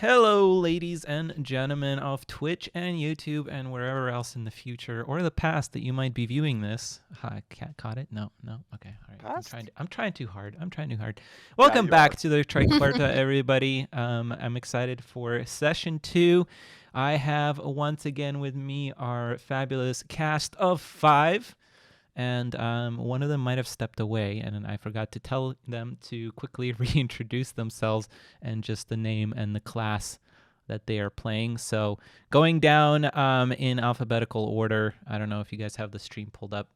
Hello, ladies and gentlemen of Twitch and YouTube and wherever else in the future or the past that you might be viewing this. I caught it? No. Okay, all right. Past? I'm trying too hard. Yeah, Welcome you back are. to the Triquetra, everybody. I'm excited for session 2. I have once again with me our fabulous cast of 5. And one of them might have stepped away, and I forgot to tell them to quickly reintroduce themselves and just the name and the class that they are playing. So going down in alphabetical order, I don't know if you guys have the stream pulled up,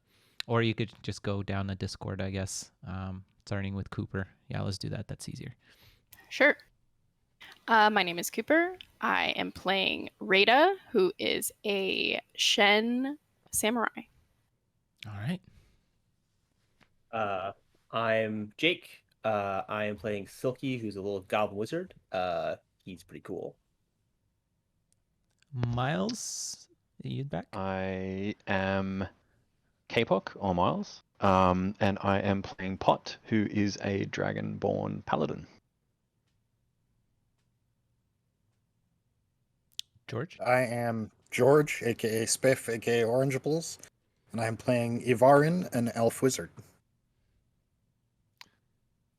or you could just go down the Discord, I guess, starting with Cooper. Yeah, let's do that. That's easier. Sure. My name is Cooper. I am playing Rada, who is a Shen samurai. All right. I'm Jake. I am playing Silky, who's a little goblin wizard. He's pretty cool. Miles, are you back? I am K-Pok, or Miles, and I am playing Pot, who is a dragonborn paladin. George? I am George, aka Spiff, aka Orangeables, and I'm playing Ivarin, an elf wizard.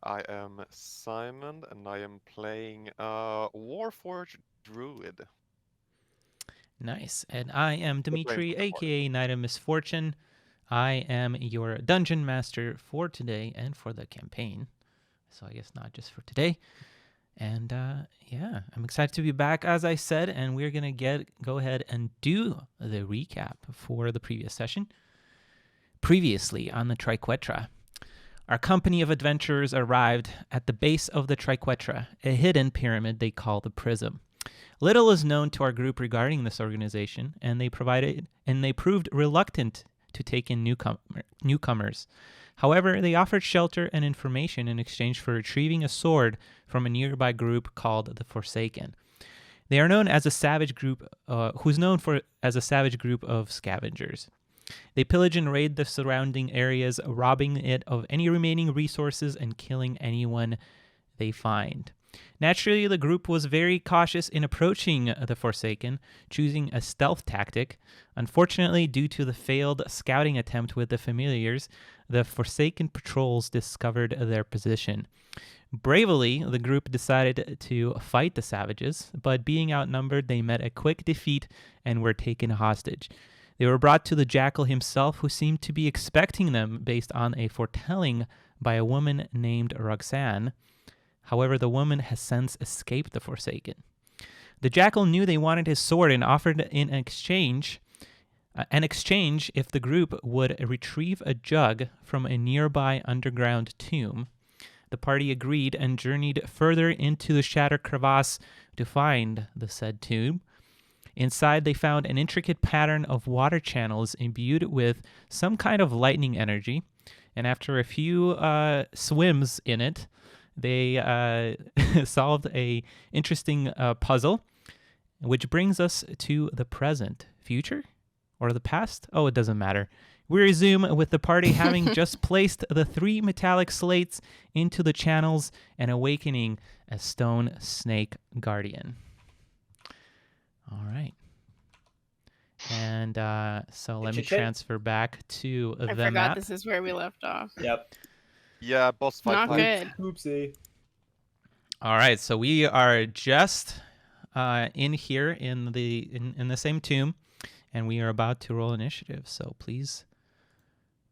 I am Simon, and I am playing Warforged Druid. Nice. And I am Dimitri, Good range aka Knight of Misfortune. I am your dungeon master for today and for the campaign. So I guess not just for today. And yeah, I'm excited to be back, as I said, and we're going to go ahead and do the recap for the previous session. Previously on the Triquetra, our company of adventurers arrived at the base of the Triquetra, a hidden pyramid they call the Prism. Little is known to our group regarding this organization, and they proved reluctant to take in newcomers. However, they offered shelter and information in exchange for retrieving a sword from a nearby group called the Forsaken. They are known as a savage group, as a savage group of scavengers. They pillage and raid the surrounding areas, robbing it of any remaining resources and killing anyone they find. Naturally, the group was very cautious in approaching the Forsaken, choosing a stealth tactic. Unfortunately, due to the failed scouting attempt with the familiars, the Forsaken patrols discovered their position. Bravely, the group decided to fight the savages, but being outnumbered, they met a quick defeat and were taken hostage. They were brought to the Jackal himself, who seemed to be expecting them based on a foretelling by a woman named Roxanne. However, the woman has since escaped the Forsaken. The Jackal knew they wanted his sword and offered in exchange if the group would retrieve a jug from a nearby underground tomb. The party agreed and journeyed further into the Shattered Crevasse to find the said tomb. Inside, they found an intricate pattern of water channels imbued with some kind of lightning energy, and after a few swims in it, they solved a interesting puzzle, which brings us to the present. Future? Or the past? Oh, it doesn't matter. We resume with the party having just placed the 3 metallic slates into the channels and awakening a stone snake guardian. All right. And so let me transfer back to the I forgot map. this is where we left off. Yep. Yeah, boss fight. Not time. good. Oopsie. All right, so we are just in here in the same tomb, and we are about to roll initiative. So please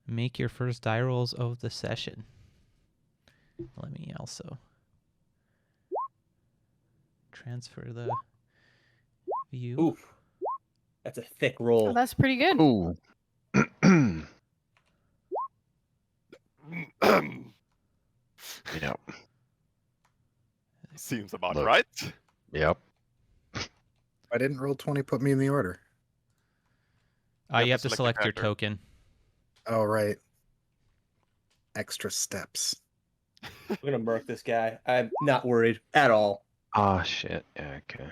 make your first die rolls of the session. Let me also transfer the view. Oof. That's a thick roll. Oh, that's pretty good. Ooh. Yep. Seems about Look. right. Yep. I didn't roll 20, put me in the order. You have to select your character. token. Oh, right. Extra steps. I'm gonna murk this guy. I'm not worried at all. Ah, shit. Yeah, okay.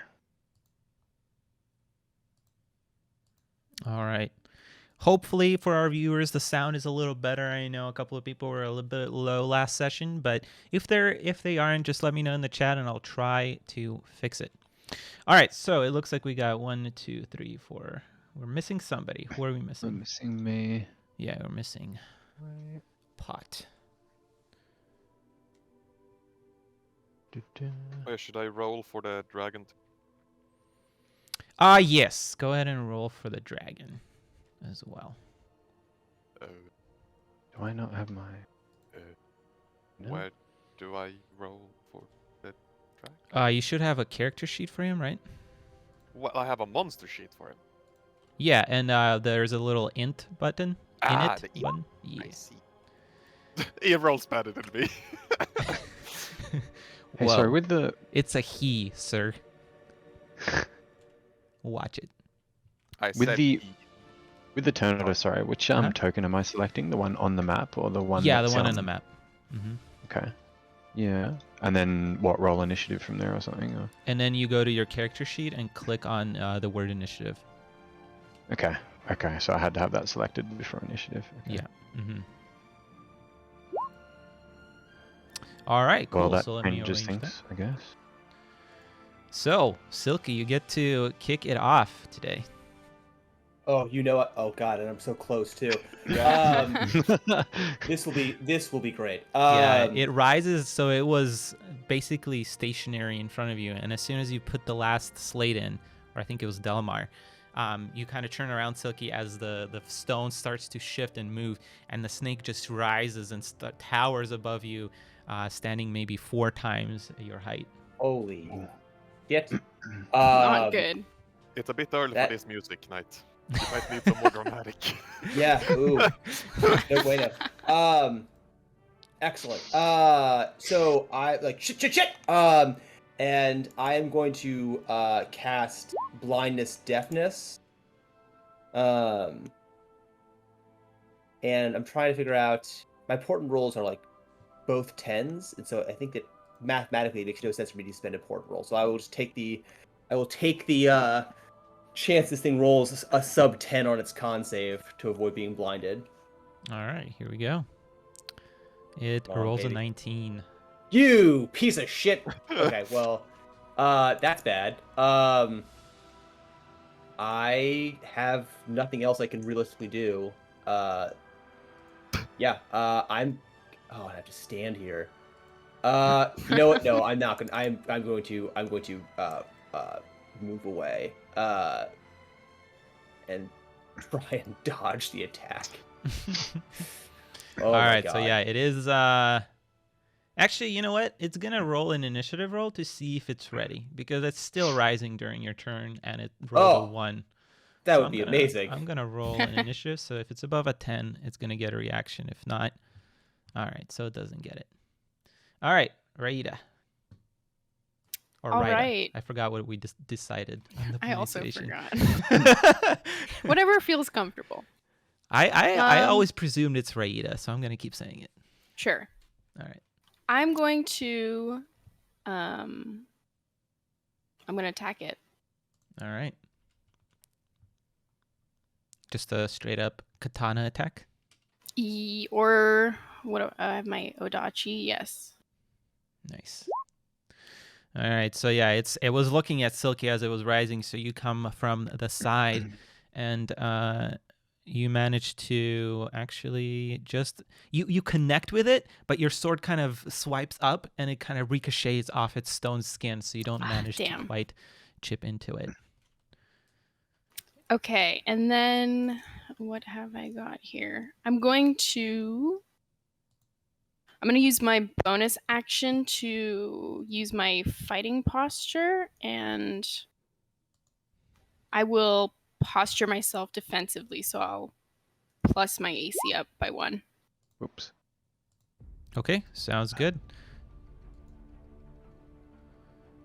All right. Hopefully for our viewers, the sound is a little better. I know a couple of people were a little bit low last session, but if they aren't, just let me know in the chat and I'll try to fix it. All right, so it looks like we got 1, 2, 3, 4. We're missing somebody. Who are we I'm missing? missing me. Yeah, we're missing Pot. Where should I roll for the dragon? Yes. Go ahead and roll for the dragon as well. Uh, Do I not have my? No? Where do I roll for the dragon? You should have a character sheet for him, right? Well, I have a monster sheet for him. Yeah, and there's a little int button. Ah, Init the int. button. Yeah. I see. He rolls better than me. Hey, Whoa. sorry, with the It's a he, sir. Watch it. I With said the- he. with the Tornado, sorry, which token am I selecting? The one on the map or the one? Yeah, the that's, one on the map. Mm-hmm. Okay. Yeah. And then what? Roll initiative from there or something? Or... And then you go to your character sheet and click on the word initiative. Okay. Okay. So I had to have that selected before initiative. Okay. Yeah. Mm-hmm. All right, cool. Well, that So let me changes arrange things, that. I guess. So, Silky, you get to kick it off today. Oh, you know what? Oh God, and I'm so close too. This will be great. Yeah, it rises, so it was basically stationary in front of you, and as soon as you put the last slate in, or I think it was Delmar, you kind of turn around, Silky, as the stone starts to shift and move, and the snake just rises and towers above you, standing maybe 4 times your height. Holy shit! Not good. It's a bit early that- for this music, Knight. You might need some more dramatic. Yeah. Ooh. No bueno. Excellent. So I like shit. And I am going to cast blindness, deafness. And I'm trying to figure out my important rolls are like both 10s, and so I think that mathematically it makes no sense for me to spend important roll. So I will just take the chance this thing rolls a sub 10 on its con save to avoid being blinded. All right, here we go. It Come on, rolls a baby. 19. You piece of shit. Okay, well, that's bad. I have nothing else I can realistically do. Yeah, I have to stand here. You know what? No, I'm not gonna. I'm going to move away. And try and dodge the attack. Oh All my right, God. so yeah, it is. Actually, you know what? It's gonna roll an initiative roll to see if it's ready because it's still rising during your turn, and it rolled a 1. That So would be amazing. I'm gonna roll an initiative. So if it's above a 10, it's gonna get a reaction. If not, all right. So it doesn't get it. All right, Raida. Or All Raida. right. I forgot what we decided. On the I also pronunciation. forgot. Whatever feels comfortable. I always presumed it's Raida, so I'm gonna keep saying it. Sure. All right. I'm going to attack it. All right. Just a straight up katana attack. Or what? I have my Odachi. Yes. Nice. All right. So yeah, it was looking at Silky as it was rising. So you come from the side, and you manage to actually just you connect with it, but your sword kind of swipes up, and it kind of ricochets off its stone skin, so you don't manage to damn. quite chip into it. Okay, and then what have I got here? I'm going to use my bonus action to use my fighting posture, and I will posture myself defensively, so I'll plus my AC up by 1. Oops. Okay, sounds good.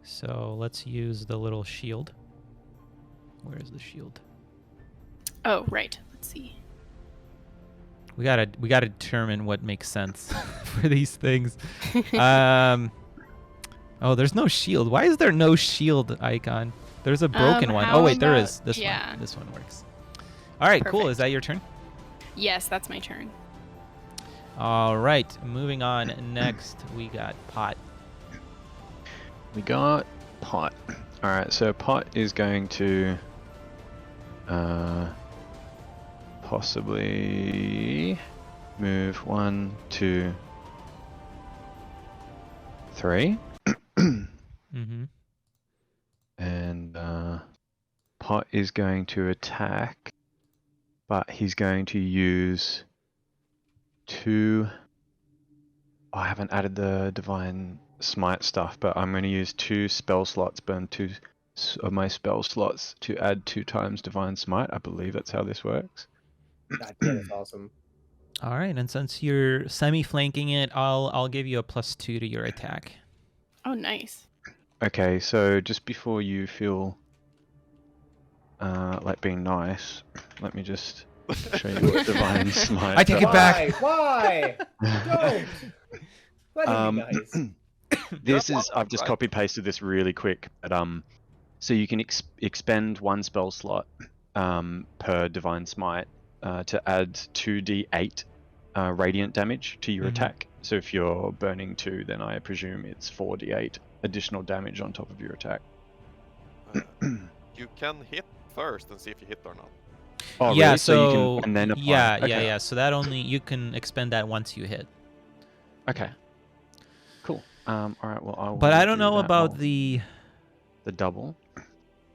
So let's use the little shield. Where is the shield? Oh, right. Let's see. We gotta determine what makes sense for these things. Oh, there's no shield. Why is there no shield icon? There's a broken one. how Oh wait, there about- is. This yeah. one. This one works. All right, cool. Is Perfect. that your turn? Yes, that's my turn. All right, moving on. Next, we got Pot. We got Pot. All right, so Pot is going to possibly move 1, 2, 3, Mm-hmm. and Pot is going to attack, but he's going to use 2. Oh, I haven't added the Divine Smite stuff, but I'm going to use 2 spell slots, burn 2 of my spell slots to add 2 times Divine Smite. I believe that's how this works. God damn, that's awesome. All right, and since you're semi-flanking it, I'll give you a +2 to your attack. Oh, nice. Okay, so just before you feel like being nice, let me just show you what Divine Smite I take it does. back. Why? Don't. Let him be nice. This Yeah, is I've just right. copy pasted this really quick, but so you can expend 1 spell slot per Divine Smite to add 2d8 radiant damage to your Mhm. attack. So if you're burning 2, then I presume it's 4d8 additional damage on top of your attack. You can hit first and see if you hit or not. Oh, Yeah, really? so you can and then apply. yeah. So that only you can expend that once you hit. Okay. Cool. All right. Well, I will. But I don't do know that. about I'll- the. the double.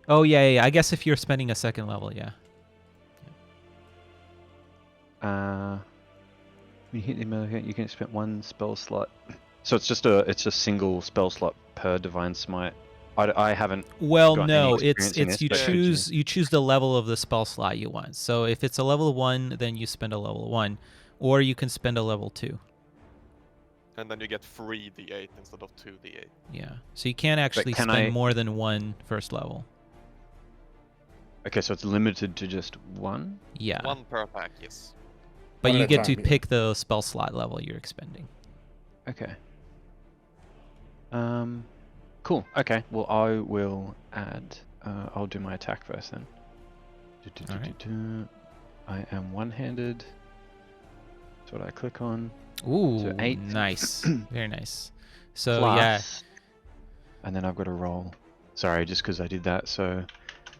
Oh yeah. I guess if you're spending a second level, yeah. When you hit the melee, you can spend 1 spell slot. So it's just a single spell slot per Divine Smite. I haven't. Well, got any no, it's experience in it's this, you but could you- choose the level of the spell slot you want. So if it's a level 1, then you spend a level 1, or you can spend a level 2. And then you get 3d8 instead of 2d8. Yeah. So you can't actually can spend I- more than 1 first level. Okay, so it's limited to just 1. Yeah. 1 per attack, yes. But One you at a get to time, yeah. pick the spell slot level you're expending. Okay. Cool. Okay. Well, I will add. I'll do my attack first then. Alright. I am one-handed. That's what I click on. Ooh, 8. nice. Very nice. So Plus, yeah. and then I've got to roll. Sorry, just because I did that. So,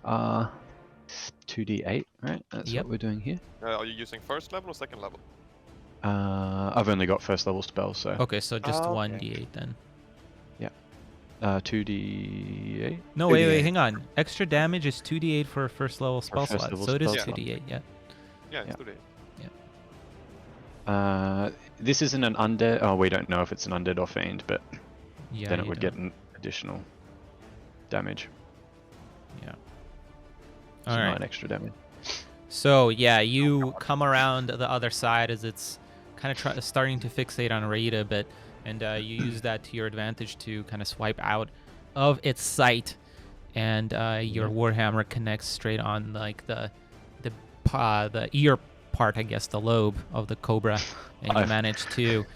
2d8, right? That's Yep. what we're doing here. Are you using first level or second level? I've only got first level spells, so Okay, so just Oh, 1d8 then. 2d8. No, 2d8. wait, hang on. Extra damage is 2d8 for a first level spell first slot. level So it is spell slot. 2d8, yeah. Yeah, it's Yeah. 2d8. This isn't an undead. Oh, we don't know if it's an undead or fiend, but Yeah. then it you would don't. get an additional damage. Yeah. So All right. 9 extra damage. So yeah, you come around the other side as it's kind of starting to fixate on Raid a bit, and you use that to your advantage to kind of swipe out of its sight, and your warhammer connects straight on like the ear part, I guess, the lobe of the cobra, and you I've- manage to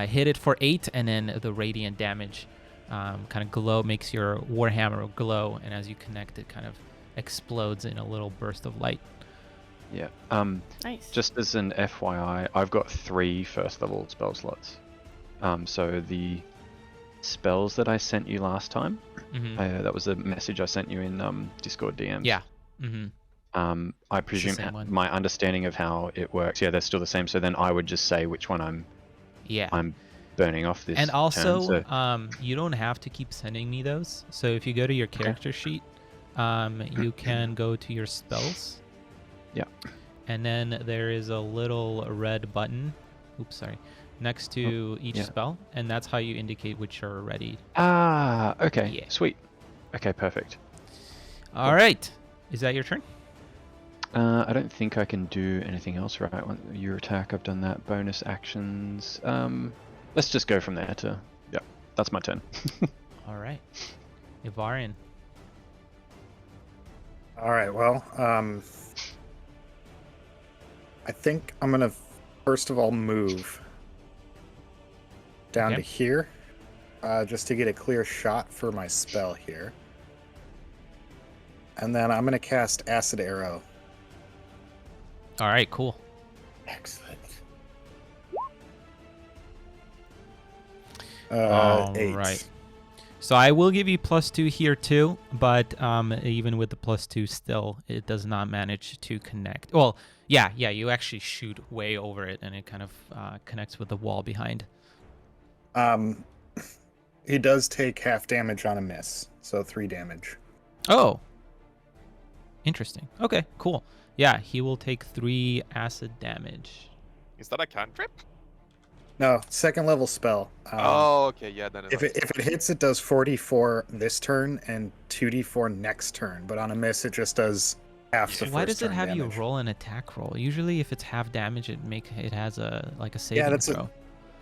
hit it for 8, and then the radiant damage kind of makes your warhammer glow, and as you connect, it kind of explodes in a little burst of light. Yeah. Nice. Just as an FYI, I've got 3 first level spell slots. So the spells that I sent you last time, Mm-hmm. that was a message I sent you in Discord DMs. Yeah. Mm-hmm. I presume same one. my understanding of how it works. Yeah, they're still the same. So then I would just say which one Yeah. I'm burning off this. And also, turn, so- you don't have to keep sending me those. So if you go to your character sheet, you can go to your spells. Yeah. And then there is a little red button. Oops, sorry. Next to each yeah. spell, and that's how you indicate which are ready. Okay. Yeah. Sweet. Okay, perfect. All right. Is that your turn? I don't think I can do anything else, right? Your attack, I've done that. Bonus actions. Let's just go from there to. Yeah, that's my turn. All right. Ivarian. All right. Well, I think I'm gonna first of all move down Okay. to here, just to get a clear shot for my spell here, and then I'm gonna cast Acid Arrow. All right, cool. Excellent. All 8. right. So I will give you +2 here too, but even with the +2, still it does not manage to connect. Well, yeah, you actually shoot way over it, and it kind of connects with the wall behind. He does take half damage on a miss, so 3 damage. Oh, interesting. Okay, cool. Yeah, he will take 3 acid damage. Is that a cantrip? No, second level spell. Oh, okay, yeah, then If it hits, it does 4d4 this turn and 2d4 next turn. But on a miss, it just does half the So first why does it turn have damage. you roll an attack roll? Usually, if it's half damage, it has a saving throw.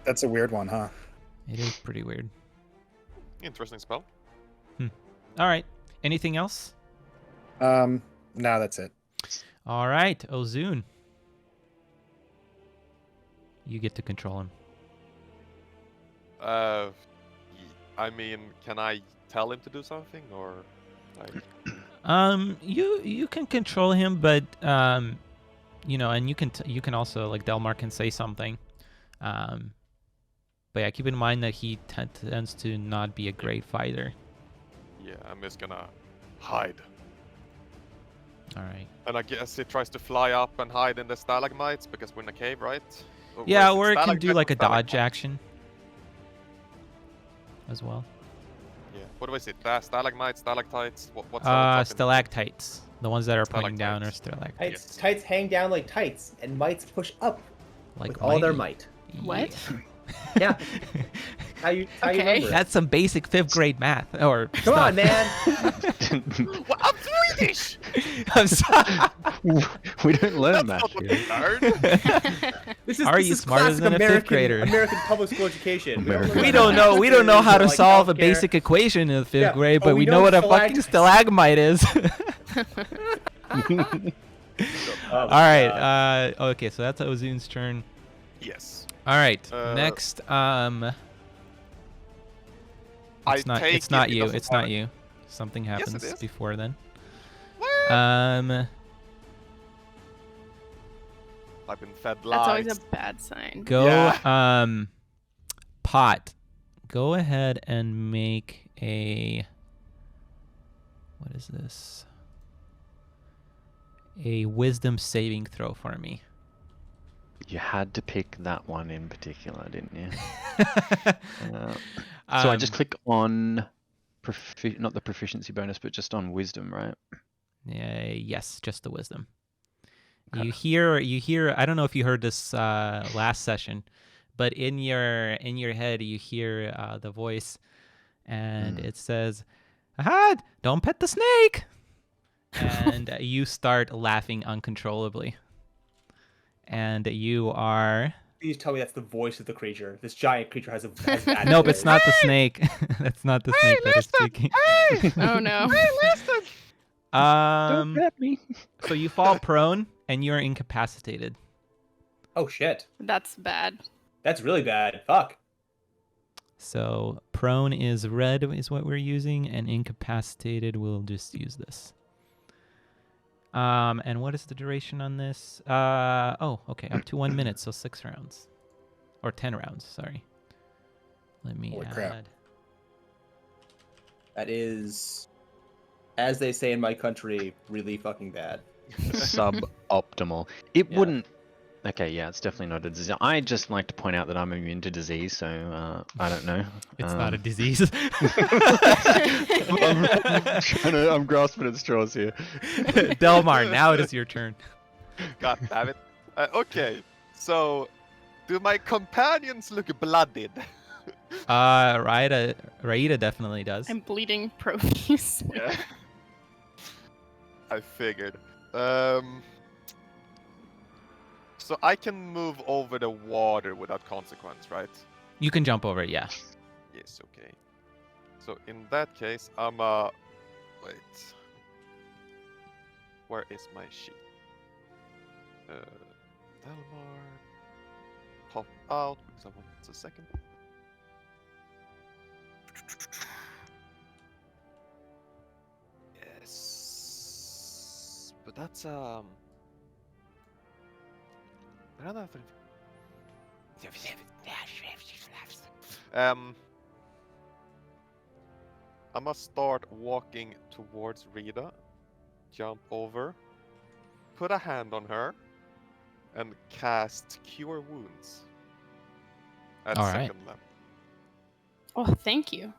That's a weird one, huh? It is pretty weird. Interesting spell. All right. Anything else? No, that's it. All right, Ozun. You get to control him. I mean, can I tell him to do something, or like? You can control him, but you know, and you can also, like, Delmar can say something. But yeah, keep in mind that he tends to not be a great fighter. Yeah, I'm just gonna hide. All right. And I guess he tries to fly up and hide in the stalagmites because we're in a cave, right? Yeah, is or it can do stalagmites like or a dodge stalagmites? action as well. Yeah. What do I say? Stalagmites, stalactites? What's our talking? Stalactites. The ones that are pointing down are Stalactites. stalactites. Tights hang down like tights, and mites push up Like with all their mighty. might. What? Yeah. How you Okay. remember it. That's some basic 5th grade math. Or Come on, man. Well, I'm Swedish! I'm sorry. We don't learn That's that not what here. you learned. Are This you is smarter classic than a 5th American, grader? American public school education. American. We don't know. We don't know how to Like solve a healthcare. basic equation in the 5th Yeah, grade, but but we we know know what a fucking stalactites. stalagmite is. Oh, All right. Okay, so that's Ozun's turn. Yes. All right. I Next, it's not. take It's not it you. doesn't It's not matter. you. Something Yes, it happens is. before then. What? Um, I've been fed That's lies. always a bad sign. go. Yeah. Pot. Go ahead and make a. What is this? A wisdom saving throw for me. You had to pick that one in particular, didn't you? So I just click on not the proficiency bonus, but just on wisdom, right? Yes, just the wisdom. Okay. You hear. I don't know if you heard this last session, but in your head you hear the voice, and it says, "Aha! Don't pet the snake!" And you start laughing uncontrollably. And you are. Please tell me that's the voice of the creature. This giant creature has bad Nope, voice. it's not the snake. That's not the snake that is speaking. Oh no. Don't pet me. So you fall prone and you're incapacitated. Oh shit. That's bad. That's really bad. Fuck. So prone is red is what we're using, and incapacitated we'll just use this. And what is the duration on this? Okay, up to 1 minute, so 6 rounds. Or 10 rounds, sorry. Let me Holy add. crap. That is, as they say in my country, really fucking bad. Suboptimal. It Yeah. wouldn't. Okay, yeah, it's definitely not a disease. I just like to point out that I'm immune to disease, so I don't know. It's not a disease. I'm grasping at straws here. Delmar, now it is your turn. God damn it. Okay, so do my companions look blooded? Raida definitely does. I'm bleeding profusely. Yeah. I figured. So I can move over the water without consequence, right? You can jump over it, yeah. Yes, okay. So in that case, wait. Where is my sheet? Delmar. Pop out because I want a second. Yes. But that's another thing. I'm gonna start walking towards Rita, jump over, put a hand on her, and cast Cure Wounds at All right. second level. Oh, thank you.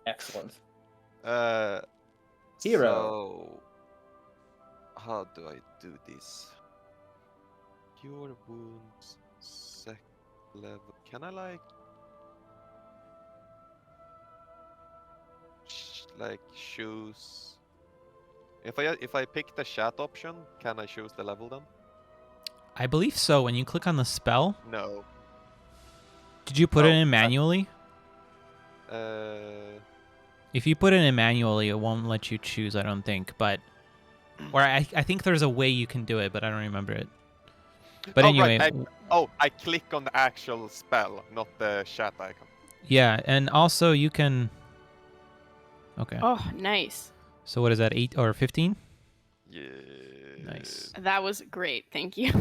Excellent. Uh, Hero. So, how do I do this? Cure Wounds, second level. Can I like choose? If I pick the chat option, can I choose the level then? I believe so. When you click on the spell, No. did you put it Oh, in manually? If you put it in manually, it won't let you choose, I don't think. But, or I think there's a way you can do it, but I don't remember it. But oh, anyway, right. I click on the actual spell, not the chat icon. yeah, and also you can. Okay. Oh, nice. So what is that? 8 or 15? Yeah. Nice. That was great. Thank you.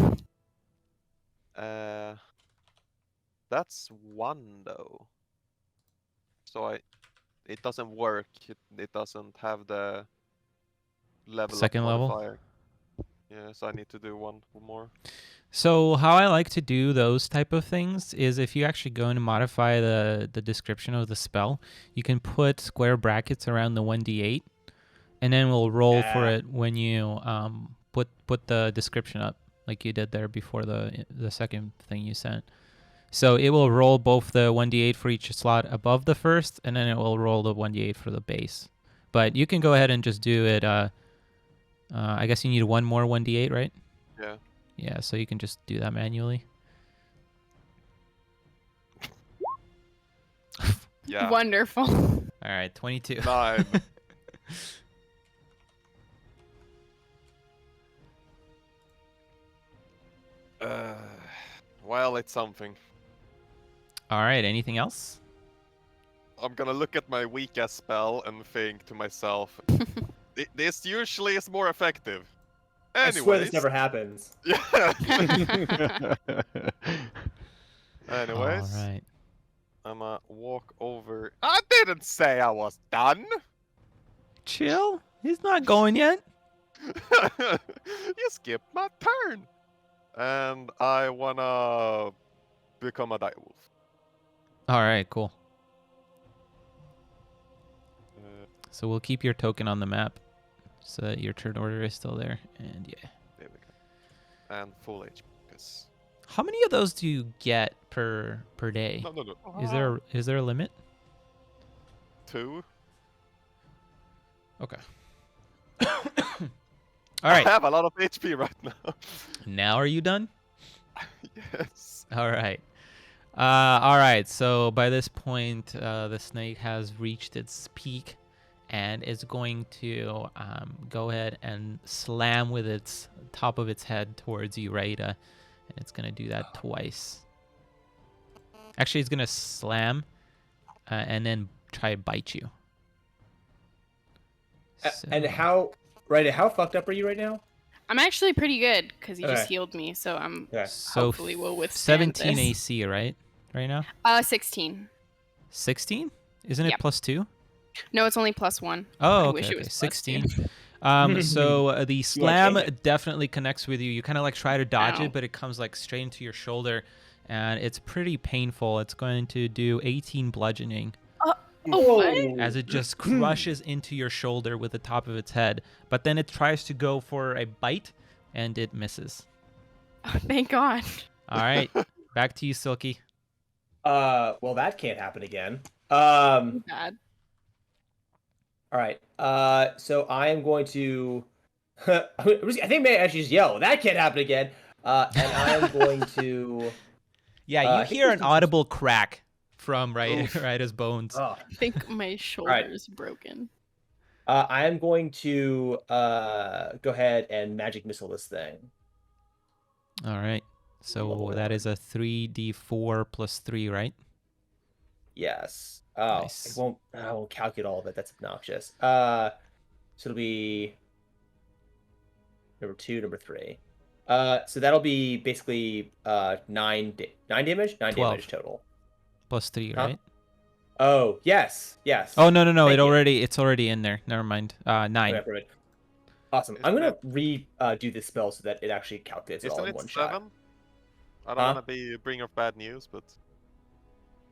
That's 1 though. So it doesn't work. It doesn't have the level Second up level? modifier. Yeah, so I need to do one more. So how I like to do those type of things is if you actually go and modify the description of the spell, you can put square brackets around the 1d8, and then we'll roll for it when you put the description up, like you did there before the second thing you sent. So it will roll both the 1d8 for each slot above the first, and then it will roll the 1d8 for the base. But you can go ahead and just do it. I guess you need one more 1d8, right? Yeah. Yeah, so you can just do that manually. Yeah. Wonderful. All right, 22. 9. Well, it's something. All right, anything else? I'm gonna look at my weakest spell and think to myself, this usually is more effective. I swear this Anyways. never happens. Yeah. Anyways. All right. I'ma walk over. I didn't say I was done. Chill. He's not going yet. You skipped my turn. And I wanna become a direwolf. All right, cool. Uh, So we'll keep your token on the map so that your turn order is still there. And yeah. There we go. And full HP. Because How many of those do you get per day? no. Is there a limit? 2. Okay. All right. I have a lot of HP right now. Now are you done? Yes. All right. All right. So by this point, the snake has reached its peak and is going to go ahead and slam with its top of its head towards you, Raida. And it's going to do that twice. Actually, it's going to slam and then try to bite you. And So- how fucked up are you right now? I'm actually pretty good because he just Okay. healed me, so I'm Okay. So hopefully will withstand 17 this. AC, right? Right now? 16. 16? Isn't it Yep. plus 2? No, it's only +1. Oh, I okay. wish it was okay. plus 2. 16. So the slam take it? definitely connects with you. You kind of like try to dodge Ow. it, but it comes like straight into your shoulder, and it's pretty painful. It's going to do 18 bludgeoning Oh, what? as it just crushes into your shoulder with the top of its head. But then it tries to go for a bite, and it misses. Oh, thank God. All right, back to you, Silky. Well, that can't happen again. Bad. All right. So I am going to. I think I may actually just yell. That can't happen again. And I am going to. Yeah, I you think hear this an is- audible crack from Oof. Raida's bones. Oh, I think my shoulder's broken. I am going to go ahead and magic missile this thing. All right. So Level that 1. is a 3d4 plus 3, right? Yes. Oh, Nice. I won't calculate all of it. That's obnoxious. So it'll be number 2, number 3. So that'll be basically 9 damage, 9 12. damage total. Plus 3, Huh? right? Oh, yes. Oh no. Thank you. It's already in there. Never mind. 9. Okay, perfect. Awesome. I'm Isn't gonna it, do this spell so that it actually calculates it all isn't in it one shot. 7? I don't Huh? want to be a bringer of bad news, but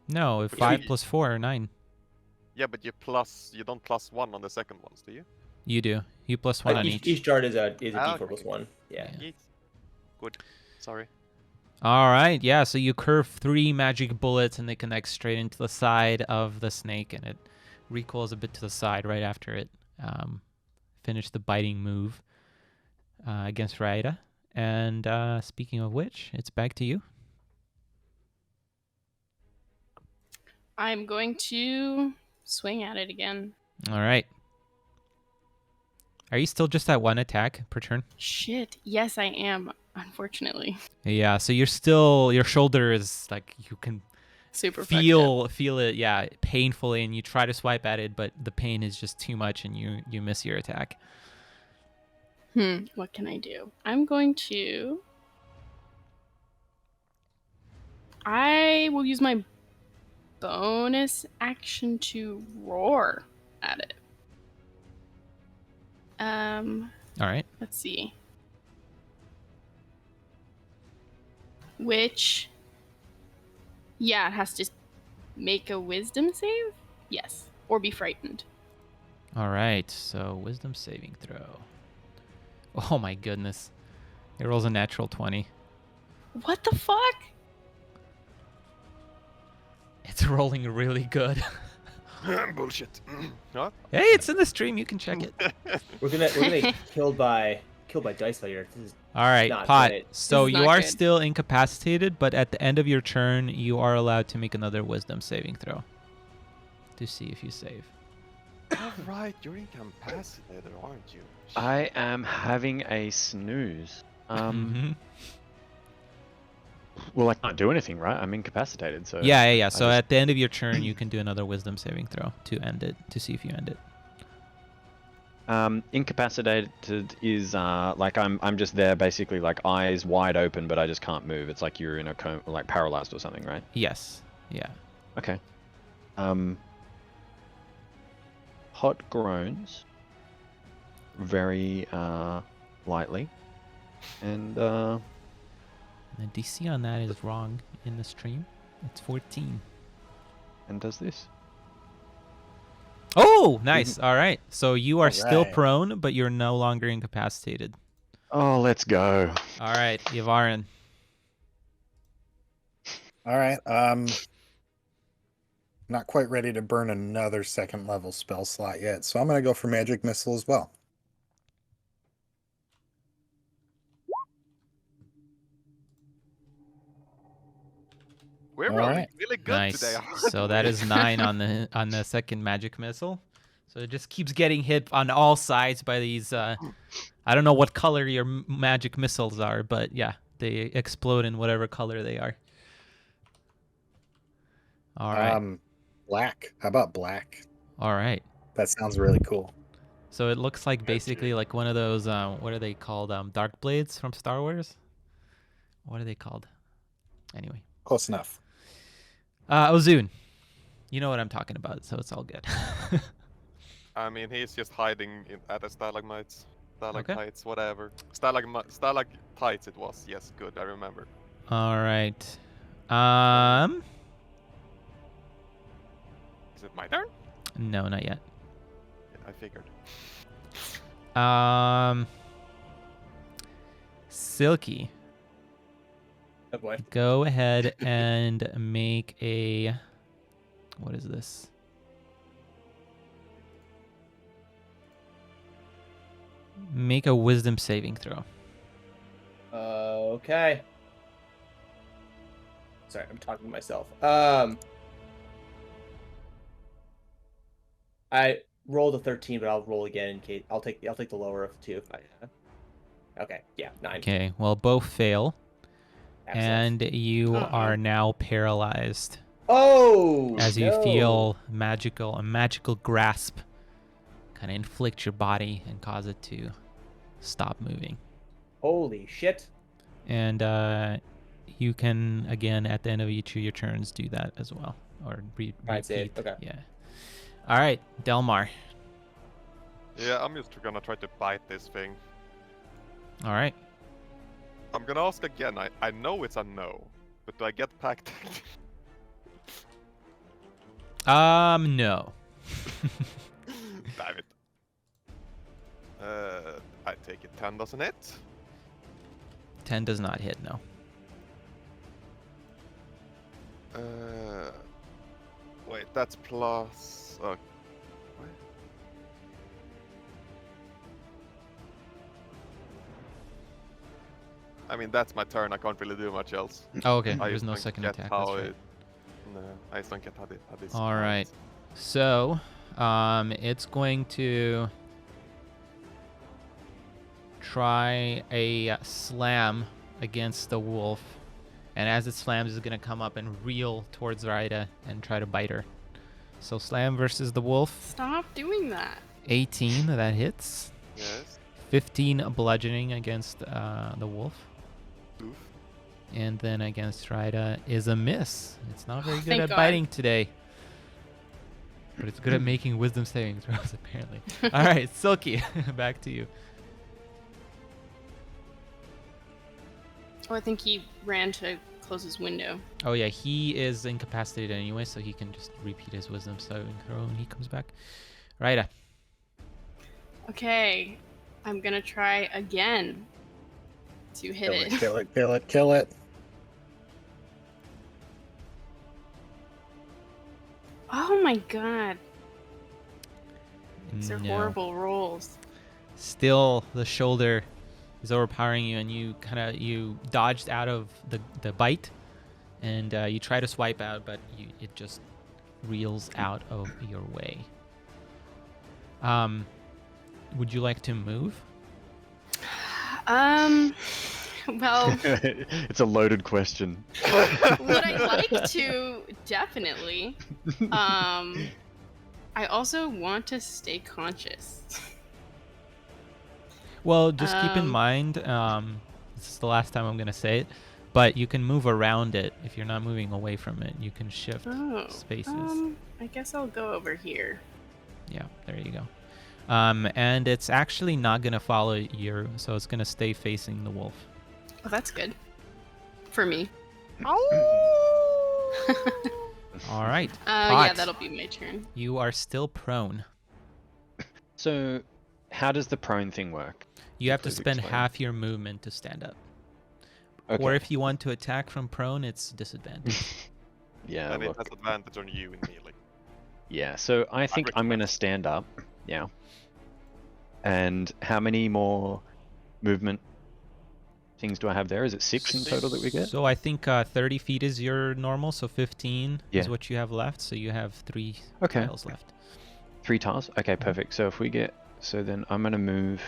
No, Because 5 you- plus 4 or 9. yeah, but you don't plus 1 on the second ones, do you? You do. You plus 1 on Each each. chart is a Ah, D4 plus okay. 1. Yeah. Yeah. Yeet. Good. Sorry. All right, yeah. So you curve 3 magic bullets, and they connect straight into the side of the snake, and it recoils a bit to the side right after it finished the biting move against Raida. And speaking of which, it's back to you. I'm going to swing at it again. All right. Are you still just at 1 attack per turn? Shit. Yes, I am. Unfortunately, Yeah. So you're still, your shoulder is like, you can super fucked up. feel it, yeah, painfully, and you try to swipe at it, but the pain is just too much, and you miss your attack. What can I do? I'm going to. I will use my bonus action to roar at it. All right. Let's see. Which, yeah, it has to make a wisdom save? Yes. Or be frightened. All right. So wisdom saving throw. Oh my goodness. It rolls a natural 20. What the fuck? It's rolling really good. Bullshit. Huh? Hey, it's in the stream. You can check it. We're gonna get killed by dice failure. This is All right, not Pot. great. So This is you not are good. still incapacitated, but at the end of your turn, you are allowed to make another wisdom saving throw to see if you save. Oh, right, you're incapacitated, aren't you? I am having a snooze. Mhm. Well, I can't do anything, right? I'm incapacitated, so. Yeah. I So just- at the end of your turn, you can do another wisdom saving throw to end it, to see if you end it. Incapacitated is like I'm just there, basically, like eyes wide open, but I just can't move. It's like you're in a coma, like paralyzed or something, right? Yes. Yeah. Okay. Hot groans, very lightly, and And the DC on that is wrong in the stream. It's 14. does this. Oh, nice. All right. So you are still Alright. prone, but you're no longer incapacitated. Oh, let's go. All right, Yvarin. All right. Not quite ready to burn another second level spell slot yet, so I'm gonna go for magic missile as well. We're All rolling right. really good Nice. today. So that is 9 on the second magic missile. So it just keeps getting hit on all sides by these. I don't know what color your magic missiles are, but yeah, they explode in whatever color they are. All right. Black. How about black? All right. That sounds really cool. So it looks like basically like one of those. What are they called? Dark blades from Star Wars. What are they called? Anyway. Close enough. Ozun. You know what I'm talking about, so it's all good. I mean, he's just hiding at the stalagmites. Stalactites, whatever. Stalactites it was. Yes, good, I remember. All right. Is it my turn? No, not yet. Yeah, I figured. Silky, Oh boy. go ahead and make a. What is this? Make a wisdom saving throw. Okay. Sorry, I'm talking to myself. I rolled a 13, but I'll roll again in case. I'll take the lower of the two. Okay, yeah, 9. Okay, well, both fail, Excellent. and you are now paralyzed Oh! as you no. feel a magical grasp kind of inflict your body and cause it to stop moving. Holy shit. And you can, again, at the end of each of your turns, do that as well. or Right, save, repeat. okay. Yeah. All right, Delmar. Yeah, I'm just gonna try to bite this thing. All right. I'm gonna ask again. I know it's a no, but do I get packed? No. Damn it. I take it 10 doesn't hit. 10 does not hit, no. Wait, that's plus. What? I mean, that's my turn. I can't really do much else. Oh, okay. I There's just no don't second get attack. how That's right. it- No, I just don't get how this. All right. counts. So, it's going to try a slam against the wolf, and as it slams, it's gonna come up and reel towards Raida and try to bite her. So slam versus the wolf. Stop doing that. 18, that hits. Yes. 15 bludgeoning against the wolf. Oof. And then against Raida is a miss. It's not very good Thank at God. biting today. But it's good at making wisdom saving throws, apparently. All right, Silky, back to you. Oh, I think he ran to close his window. Oh, yeah, he is incapacitated anyway, so he can just repeat his wisdom saving throw when he comes back. Raida. Okay, I'm gonna try again to hit Kill it. it, kill it, kill it, kill it. Oh my god, these are No. horrible rolls. Still, the shoulder is overpowering you, and you dodged out of the bite, and you try to swipe out, but it just reels out of your way. Would you like to move? Well, It's a loaded question. would I like to? Definitely. I also want to stay conscious. Well, just keep in Um, mind, this is the last time I'm gonna say it, but you can move around it if you're not moving away from it. You can shift Oh, spaces. I guess I'll go over here. Yeah, there you go. And it's actually not gonna follow you, so it's gonna stay facing the wolf. Oh, that's good. For me. All right. Yeah, Pot. that'll be my turn. You are still prone. So, how does the prone thing work? You have to Please spend explain. half your movement to stand up. Okay. Or if you want to attack from prone, it's disadvantage. Yeah, And it look. has advantage on you in melee. Yeah, so I think I'm going to stand up. Yeah. And how many more movement things do I have there? Is it 6 in total that we get? So I think 30 feet is your normal, so 15 is Yeah. what you have left. So you have 3 Okay. tiles left. 3 tiles? Okay, perfect. So if we get... So then I'm going to move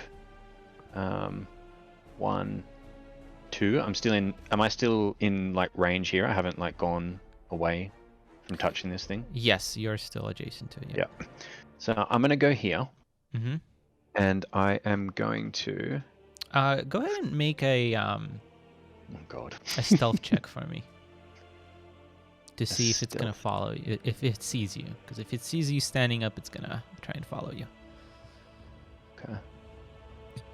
1, 2. I'm still in... Am I still in, like, range here? I haven't, like, gone away from touching this thing? Yes, you're still adjacent to it. Yeah. So I'm going to go here. Mm-hmm. And I am going to... Go ahead and make a Oh, God. stealth check for me to see if it's gonna stealth. follow you, if it sees you. Because if it sees you standing up, it's gonna try and follow you. Okay.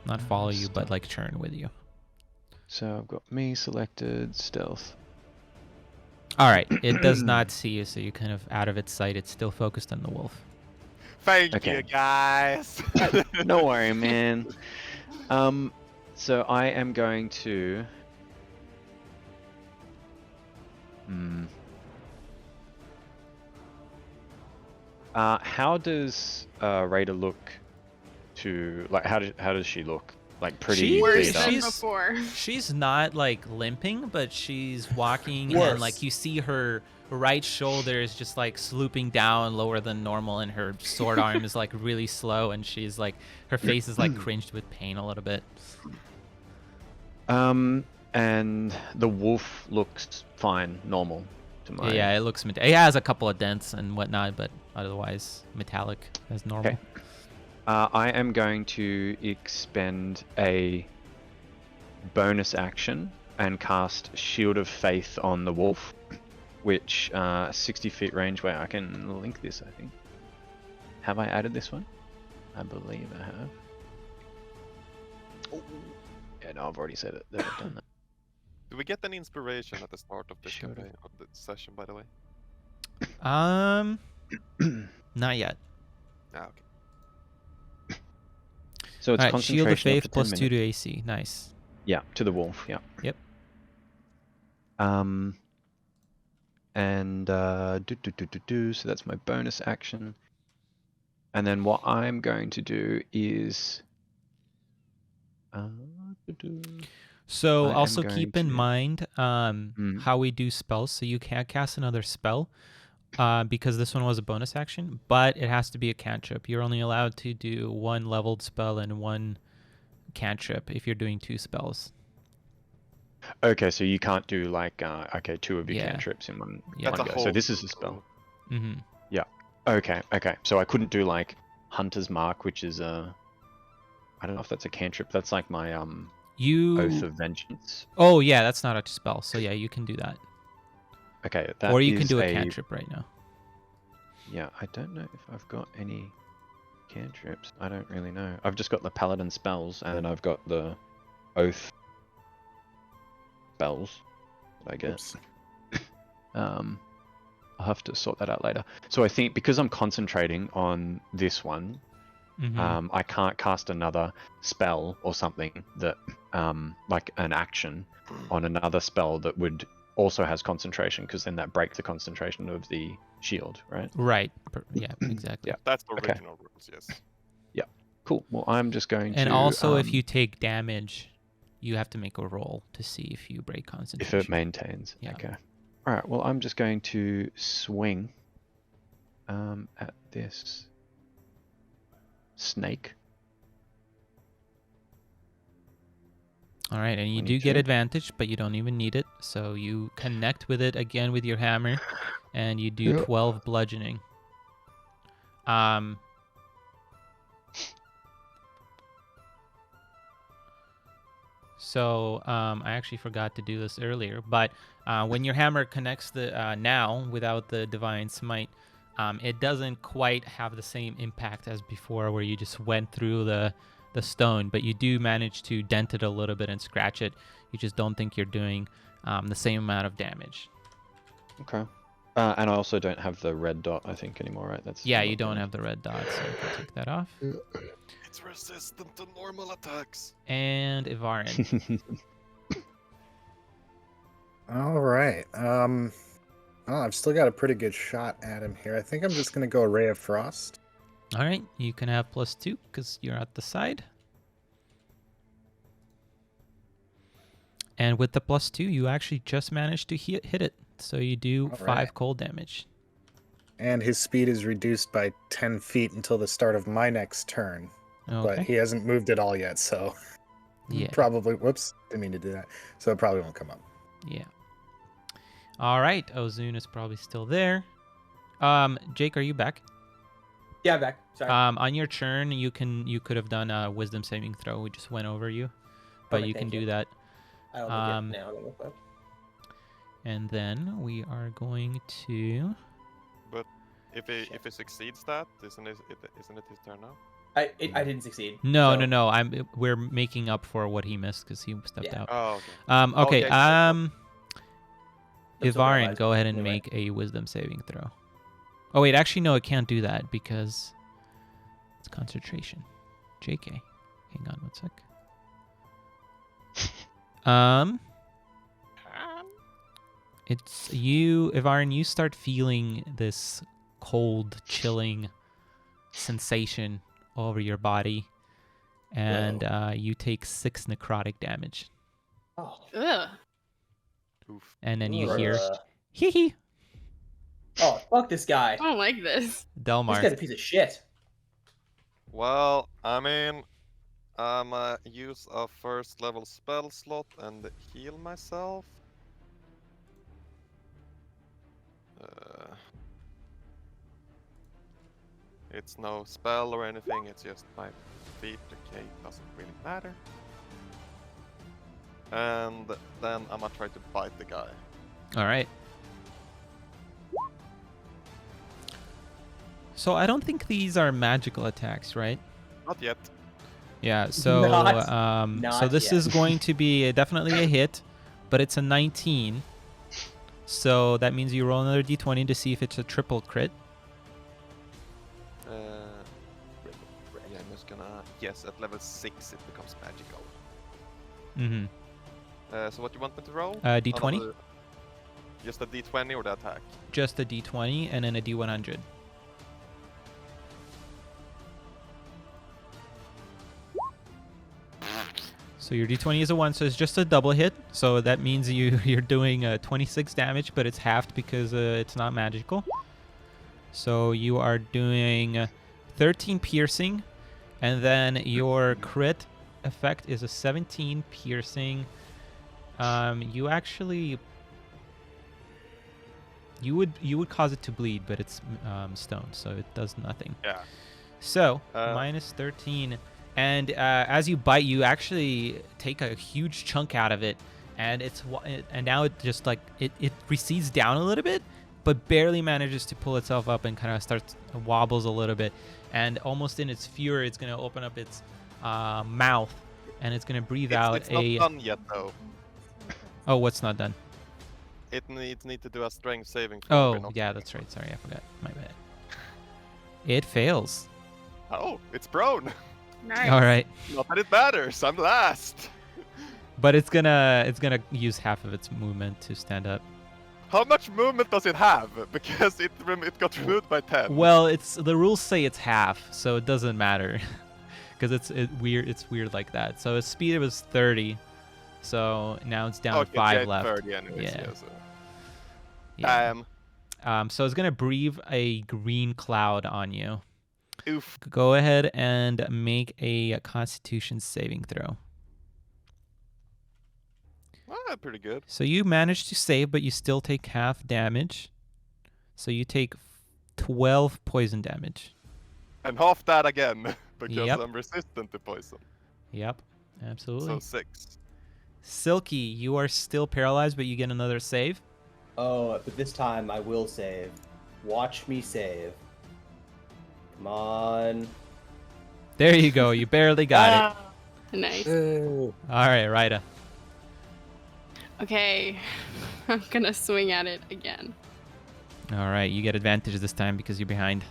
Not follow you, Stealth. but like churn with you. So I've got me selected, stealth. All right, it does not see you, so you're kind of out of its sight. It's still focused on the wolf. Thank Okay. you, guys. No worry, man. So I am going to... How does Raider look to... Like, how does she look? Like, pretty She- Worse beat up? than she's- before. She's not like limping, but she's walking, Worse. and like you see her right shoulder is just like slooping down lower than normal, and her sword arm is like really slow, and she's like her face is like cringed with pain a little bit. And the wolf looks fine, normal to my... Yeah, it looks. It has a couple of dents and whatnot, but otherwise metallic as normal. Okay. I am going to expend a bonus action and cast Shield of Faith on the wolf. which 60 feet range where I can link this, I think. Have I added this one? I believe I have. Oh, yeah, no, I've already said it. That I've done that. Do we get any inspiration at the start of this Should've. campaign, of the session, by the way? Not yet. Ah, okay. So it's All right, Shield of concentration up Faith to 10 plus 2 minutes. to AC. Nice. Yeah, to the wolf. Yeah. Yep. And so that's my bonus action. And then what I'm going to do is So I am also going keep in to- mind how we do spells. So you can't cast another spell because this one was a bonus action, but it has to be a cantrip. You're only allowed to do one leveled spell and one cantrip if you're doing 2 spells. Okay, so you can't do like 2 of your Yeah. cantrips in one Yeah. That's a go. whole. So this is a spell. Mm-hmm. Okay. So I couldn't do like Hunter's Mark, which is a I don't know if that's a cantrip. That's like my Oath You. of Vengeance. Oh yeah, that's not a spell. So yeah, you can do that. Okay, that Or you can is do a cantrip right now. Yeah, I don't know if I've got any cantrips. I don't really know. I've just got the Paladin spells, and then I've got the Oath spells that I get. Oops. I'll have to sort that out later. So I think because I'm concentrating on this one, Mm-hmm. I can't cast another spell or something that, like an action on another spell that would also has concentration, because then that breaks the concentration of the shield, right? Right. Yeah, exactly. Yeah. That's the Okay. original rules, yes. Cool. Well, I'm just going to. And also, if you take damage, you have to make a roll to see if you break if concentration. it maintains. Yeah. Okay. All right. Well, I'm just going to swing at this snake. All right, and you do 22. get advantage, but you don't even need it. So you connect with it again with your hammer, and you do Yep. 12 bludgeoning. So I actually forgot to do this earlier, but when your hammer connects the now without the divine smite, it doesn't quite have the same impact as before, where you just went through the stone, but you do manage to dent it a little bit and scratch it. You just don't think you're doing the same amount of damage. Okay. And I also don't have the red dot, I think, anymore, right? That's Yeah, not you don't there. have the red dot, so you can take that off. It's resistant to normal attacks. And Ivarin. All right. Well, I've still got a pretty good shot at him here. I think I'm just gonna go Ray of Frost. All right, you can have +2 because you're at the side. And with the +2, you actually just managed to hit it. So you do All 5 right. cold damage. And his speed is reduced by 10 feet until the start of my next turn. But Okay. he hasn't moved at all yet, so Yeah. probably. Whoops, didn't mean to do that. So it probably won't come up. Yeah. All right, Ozun is probably still there. Jake, are you back? Yeah, I'm back. Sorry. On your turn, you could have done a wisdom saving throw. We just went over you, but Okay, you can thank do you. that. I don't think it now. Real quick. And then we are going to. But if he succeeds that, isn't it his turn now? I didn't succeed. No, so- no. We're making up for what he missed because he stepped Yeah. out. Oh, okay. Okay. Okay, cool. That's Ivarin, otherwise, go ahead and anyway. make a wisdom saving throw. Oh wait, actually no, it can't do that because it's concentration. JK. Hang on 1 sec. It's you, Ivarin, you start feeling this cold, chilling sensation over your body. And you take 6 necrotic damage. Oh. Ugh. Oof. And then you hear Ugh. hee hee. Oh, fuck this guy. I don't like this. This Delmar. guy's a piece of shit. Well, I mean, use a first level spell slot and heal myself. It's no spell or anything, it's just my feet, okay, doesn't really matter. And then I'm gonna try to bite the guy. All right. So I don't think these are magical attacks, right? Not yet. Yeah, so Not this yet. is going to be definitely a hit, but it's a 19. So that means you roll another d20 to see if it's a triple crit. Yeah, I'm just gonna. Yes, at level 6 it becomes magical. Mm-hmm. So what do you want me to roll? D20? Another- Just a d20 or the attack? Just a d20 and then a d100. So your d20 is a 1, so it's just a double hit. So that means you're doing 26 damage, but it's halved because it's not magical. So you are doing 13 piercing, and then your crit effect is a 17 piercing. You actually you would cause it to bleed, but it's stone, so it does nothing. Yeah. So minus 13. And as you bite, you actually take a huge chunk out of it, and and now it just like it recedes down a little bit, but barely manages to pull itself up and kind of starts wobbles a little bit, and almost in its fury, it's gonna open up its mouth, and it's gonna breathe out It's not done yet though. Oh, what's not done? It needs to do a strength saving throw. Oh, yeah, that's right. Sorry, I forgot. My bad. It fails. Oh, it's prone. Nice. All right. Not that it matters. I'm last. But it's gonna use half of its movement to stand up. How much movement does it have? Because it got removed by 10. Well, the rules say it's half, so it doesn't matter, because it's weird. It's weird like that. So its speed was 30, so now it's down to 5 left. 30 anyways, Yeah. So. Yeah. So it's gonna breathe a green cloud on you. Oof. Go ahead and make a Constitution saving throw. Ah, pretty good. So you managed to save, but you still take half damage. So you take 12 poison damage. And half that again, because Yep. I'm resistant to poison. Yep, absolutely. So 6. Silky, you are still paralyzed, but you get another save. Oh, but this time I will save. Watch me save. Come on. There you go. You barely got Nice. it. All right, Rita. Okay, I'm gonna swing at it again. All right, you get advantage this time because you're behind.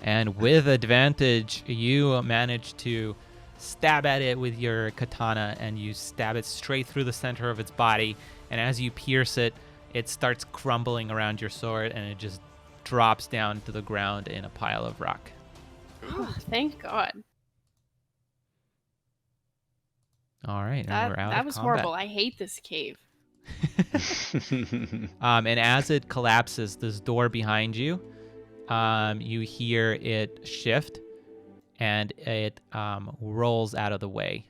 And with advantage, you manage to stab at it with your katana, and you stab it straight through the center of its body. And as you pierce it, it starts crumbling around your sword, and it just drops down to the ground in a pile of rock. Oh, thank God. All right, and we're out That of was combat. horrible. I hate this cave. And as it collapses, this door behind you, you hear it shift, and it rolls out of the way,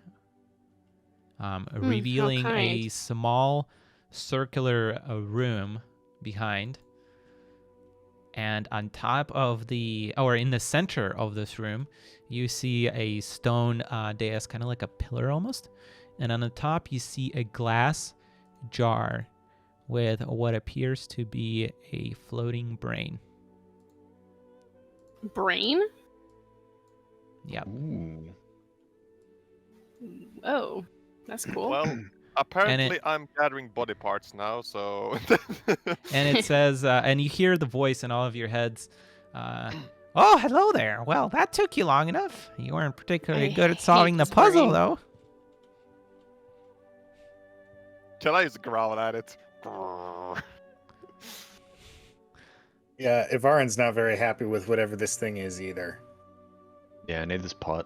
revealing how a kind. small circular room behind. And on top of in the center of this room, you see a stone dais, kind of like a pillar almost. And on the top, you see a glass jar with what appears to be a floating brain. Brain? Yep. Ooh. Oh, that's cool. Well, apparently I'm gathering body parts now, so... And it says, and you hear the voice in all of your heads. Oh, hello there. Well, that took you long enough. You weren't particularly I good at hate solving the this puzzle, brain. though. Can I just growl at it? Yeah, Ivarin's not very happy with whatever this thing is either. Yeah, I need this pot.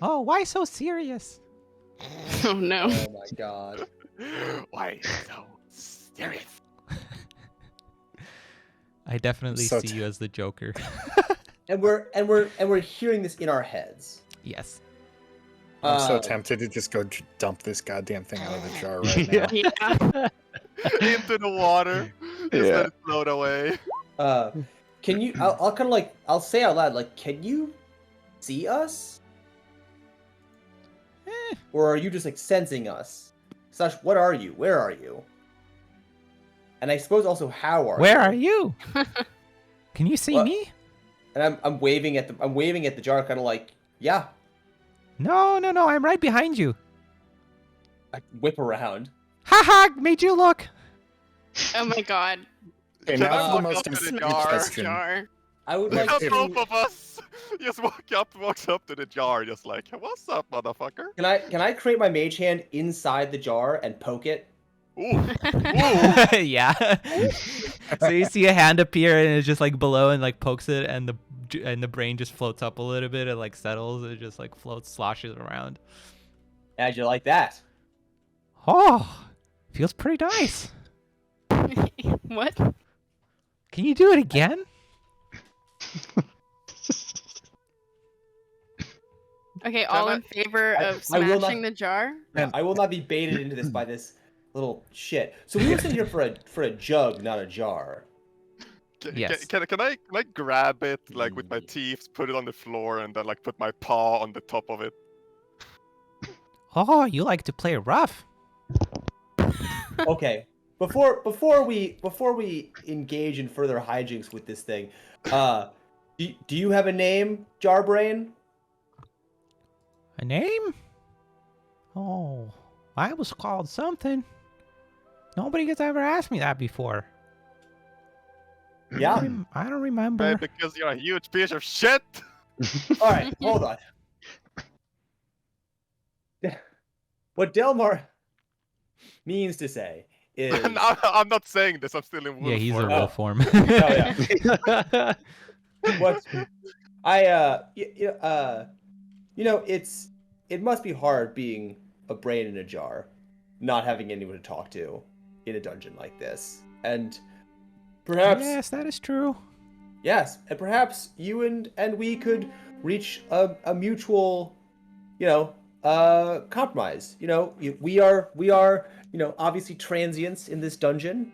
Oh, why so serious? Oh no. Oh my God. Why so serious? I definitely So see you as the Joker. And we're hearing this in our heads. Yes. I'm so Uh, tempted to just go dump this goddamn thing out of the jar right now. Yeah. Into the water. Just Yeah. let it float away. Can you? I'll kind of like I'll say out loud like, can you see us? Or are you just like sensing us? Slash, what are you? Where are you? And I suppose also how are Where you? are you? Can you see What? me? And I'm waving at the jar, kind of like, yeah. No, I'm right behind you. I whip around. Haha, made you look. Oh my god. Okay, Can now I for the walk most up to the important jar? question. Jar. I would If- like if- Both to. of us just walks up to the jar, just like, what's up, motherfucker? Can I create my mage hand inside the jar and poke it? Ooh, ooh. Yeah. So you see a hand appear and it's just like below and like pokes it and the brain just floats up a little bit. It like settles. It just like floats, sloshes around. How'd you like that? Oh, feels pretty nice. What? Can you do it again? Okay, all in favor I- of I will not- smashing the jar? No, I will not be baited into this by this little shit. So we were sitting here for a jug, not a jar. Yes. Can I grab it like with my teeth, put it on the floor, and then like put my paw on the top of it? Oh, you like to play rough. Okay. Before we engage in further hijinks with this thing, do you have a name, Jarbrain? A name? Oh, I was called something. Nobody has ever asked me that before. Yeah. I don't remember. Because you're a huge piece of shit. All right, hold on. What Delmar means to say is, I'm not saying this. I'm still in wolf Yeah, he's a form. wolf form. oh yeah, what I it must be hard being a brain in a jar, not having anyone to talk to in a dungeon like this, and perhaps Yes, that is true. yes, and perhaps you and we could reach a mutual, compromise. We are, obviously transients in this dungeon.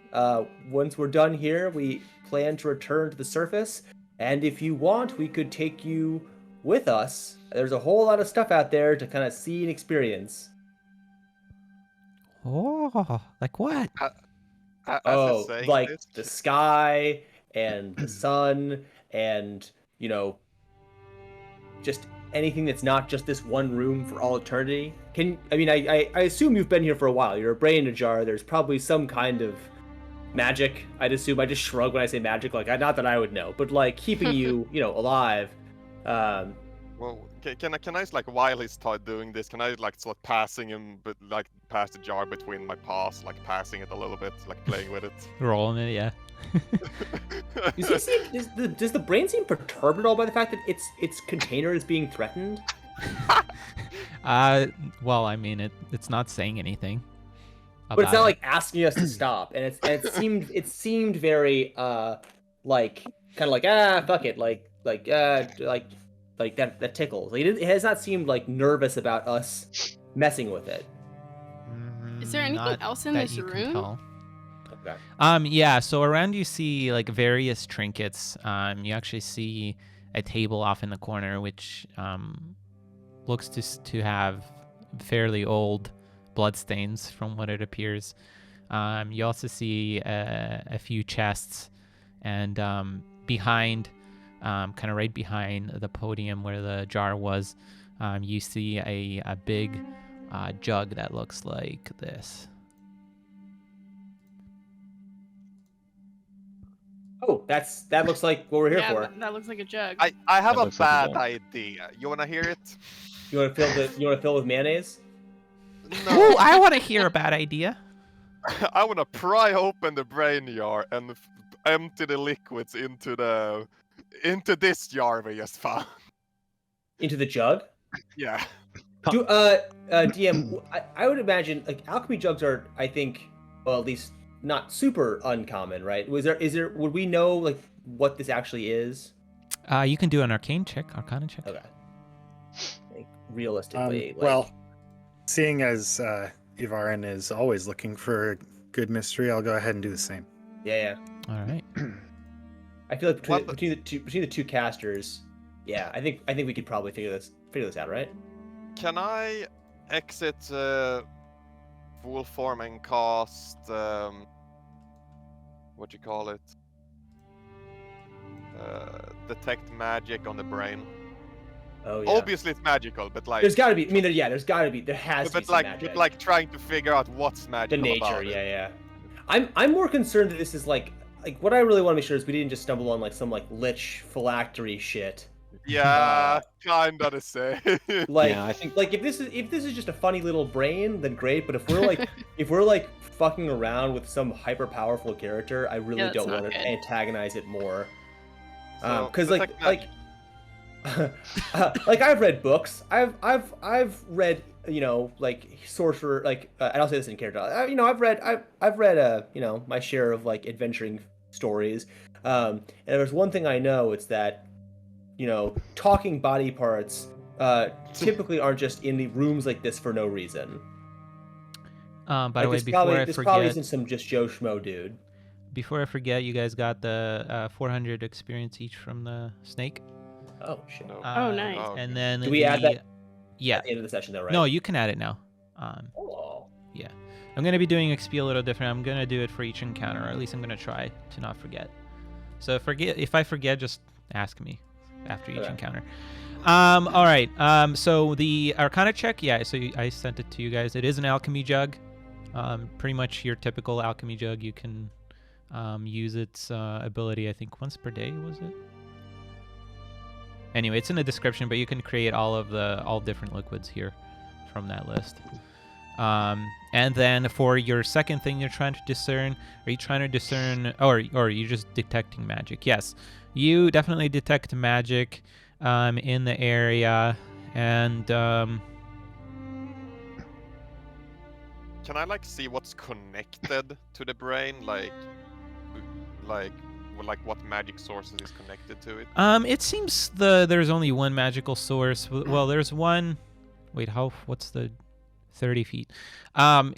Once we're done here, we plan to return to the surface, and if you want, we could take you with us. There's a whole lot of stuff out there to kind of see and experience. Oh, like what? As he's saying Like this, the sky and the sun and, just anything that's not just this one room for all eternity. I assume you've been here for a while. You're a brain in a jar. There's probably some kind of magic. I'd assume. I just shrug when I say magic. Like, not that I would know, but like keeping you, alive. well, can I just, like, while he's doing this, can I like start passing him, but like pass the jar between my paws, like passing it a little bit, like playing with it. Rolling it, yeah. Does the brain seem perturbed at all by the fact that its container is being threatened? Well, I mean, it's not saying anything. But it's about not it. like asking us to stop, and it seemed very like kind of like fuck it, like that tickles. Like, it has not seemed like nervous about us messing with it. Is there anything Not else in that this you can room? tell. Okay. Yeah, so around you see like various trinkets. You actually see a table off in the corner which looks to have fairly old bloodstains from what it appears. You also see a few chests, and behind, kind of right behind the podium where the jar was, you see a big jug that looks like this. Oh, that looks like what we're here Yeah, for. that looks like a jug. I have That a looks like a bad ball. idea. You wanna hear it? You want to fill with mayonnaise? Ooh, I want to hear a bad idea. I wanna pry open the brain jar and empty the liquids into this jar we just found. Into the jug? Yeah. DM, I would imagine like alchemy jugs are, I think, well, at least not super uncommon, right? Would we know like what this actually is? You can do an arcana check. Okay. Like, realistically, like, Well, seeing as Ivarin is always looking for good mystery, I'll go ahead and do the same. yeah. All right. I feel like What between the two casters, yeah, I think we could probably figure this out, right? Can I exit wolf form and cast what you call it? Detect magic on the brain. Oh yeah. Obviously, it's magical, but like There's got to be. I mean, there has to be but some like magic. but like trying to figure out what's the magical nature. about it. Yeah. I'm more concerned that this is like what I really want to make sure is we didn't just stumble on like some like lich phylactery shit. Yeah, kinda the same. Like, Yeah, I think- like if this is just a funny little brain, then great. But if we're like fucking around with some hyper powerful character, I really that's don't not want to good. antagonize it more. So, Because detect magic. like I've read books. I've read like sorcerer and I'll say this in character. I've read my share of like adventuring stories. And if there's one thing I know, it's that talking body parts typically aren't just in the rooms like this for no reason. By the Like, way, this before I probably forget, isn't some just Joe Schmo dude. before I forget, you guys got the 400 experience each from the snake. Oh shit. No. Oh, nice. Oh, okay. And then Do we add that Yeah. at the end of the session though, right? No, you can add it now. Oh. I'm gonna be doing XP a little different. I'm gonna do it for each encounter, or at least I'm gonna try to not forget. So if I forget, just ask me after each Okay. encounter. All right. So the Arcana check, so I sent it to you guys. It is an alchemy jug. Pretty much your typical alchemy jug. You can use its ability, I think, once per day. Was it? Anyway, it's in the description, but you can create all different liquids here from that list. And then for your second thing you're trying to discern, are you trying to discern, or are you just detecting magic? Yes, you definitely detect magic in the area, and Can I like see what's connected to the brain, like what magic sources is connected to it? it seems there's only one magical source. Well, there's one. Wait, what's the 30 feet? So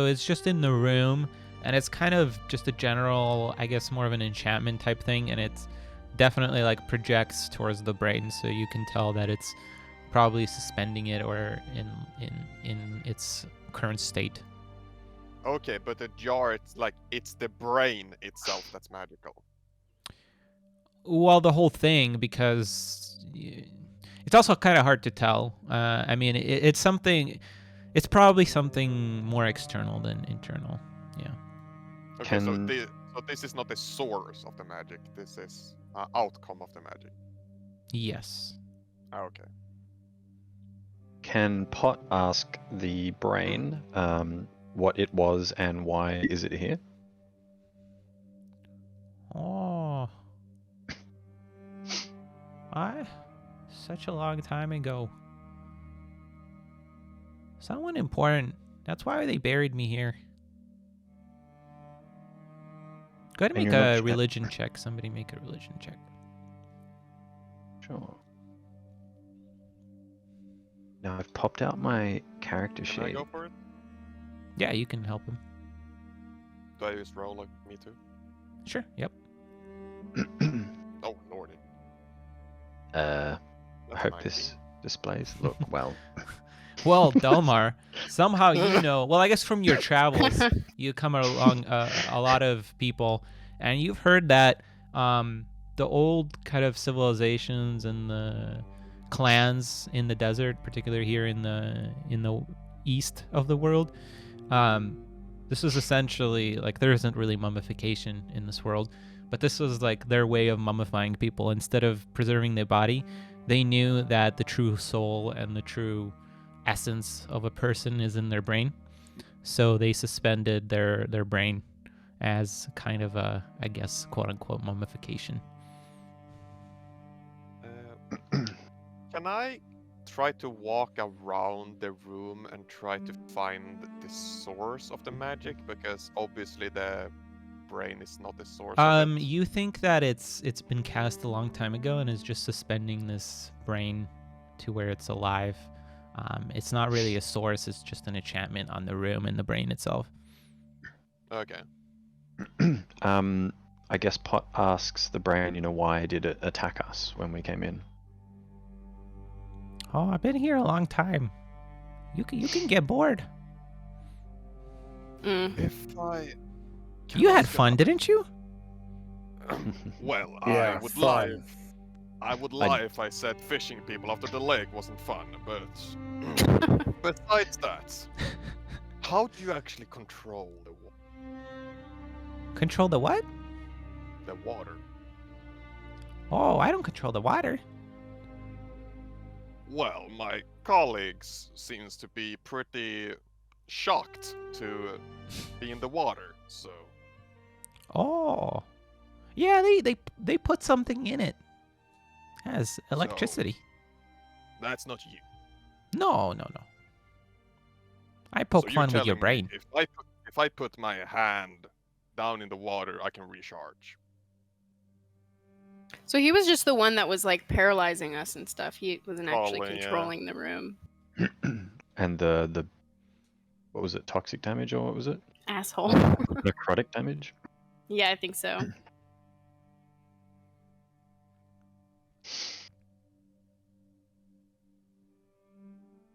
it's just in the room, and it's kind of just a general, I guess, more of an enchantment type thing, and it's definitely like projects towards the brain, so you can tell that it's probably suspending it or in its current state. Okay, but the jar, it's the brain itself that's magical. Well, the whole thing, because it's also kind of hard to tell. I mean, it's something. It's probably something more external than internal. Yeah. Okay, so this is not the source of the magic. This is outcome of the magic. Yes. Okay. Can Pot ask the brain what it was and why is it here? Oh. Why? Such a long time ago. Someone important. That's why they buried me here. Go ahead and And make you're a not- religion check. Somebody make a religion check. Sure. Now I've popped out my character Can I sheet. go for it? Yeah, you can help him. Do I just roll like me too? Sure. Yep. Oh lordy. I That's hope 19. this displays look well. Well, Delmar, somehow you know. Well, I guess from your travels, you come along a lot of people, and you've heard that the old kind of civilizations and the clans in the desert, particularly here in the east of the world, this was essentially like there isn't really mummification in this world, but this was like their way of mummifying people. Instead of preserving their body, they knew that the true soul and the true essence of a person is in their brain, so they suspended their brain as kind of a, I guess, quote unquote mummification. Can I try to walk around the room and try to find the source of the magic? Because obviously the brain is not the source of it. You think that it's been cast a long time ago and is just suspending this brain to where it's alive. It's not really a source, it's just an enchantment on the room and the brain itself. Okay. I guess Pot asks the brain, why did it attack us when we came in? Oh, I've been here a long time. You can get bored. Mm. If I... You had fun, didn't you? Well, Yeah, I would lie. fun. I would lie if I said fishing people after the lake wasn't fun, but besides that, how do you actually control Control the what? the water? Oh, I don't control the water. Well, my colleagues seems to be pretty shocked to be in the water, so Oh. Yeah, they put something in it. Has electricity. that's not you. No. I poke So you're fun with your telling me brain. if I put my hand down in the water, I can recharge. So he was just the one that was like paralyzing us and stuff. He wasn't actually Probably, yeah. controlling the room. And the what was it? Toxic damage or what was it? Asshole. Necrotic damage. Yeah, I think so.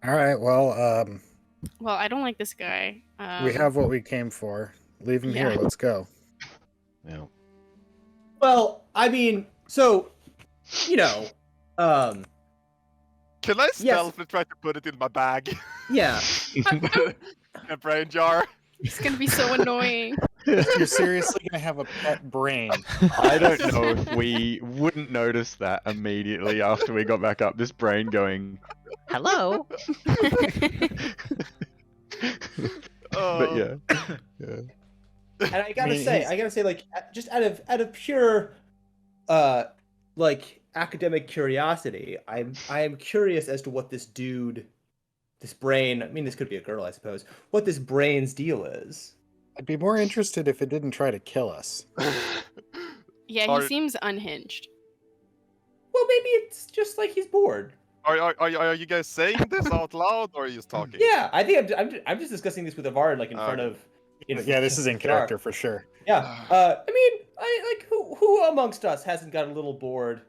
All right. Well, Well, I don't like this guy. we have what we came for. Leave him here. yeah. Let's go. Yeah. Well, I mean, so you know, Can I Yes. stealthily try to put it in my bag? yeah. A brain jar? It's gonna be so annoying. You're seriously gonna have a pet brain? I don't know if we wouldn't notice that immediately after we got back up. This brain going, hello. But yeah. And I gotta mean, say, like, just out of pure, like academic curiosity, I am curious as to what this dude, this brain. I mean, this could be a girl, I suppose. What this brain's deal is. I'd be more interested if it didn't try to kill us. Yeah, he Are- seems unhinged. Well, maybe it's just like he's bored. Are you guys saying this out loud or are you just talking? Yeah, I think I'm just discussing this with Avard, like in front of. Yeah, this is in Jar. character for sure. Yeah. I mean, I like who amongst us hasn't got a little bored,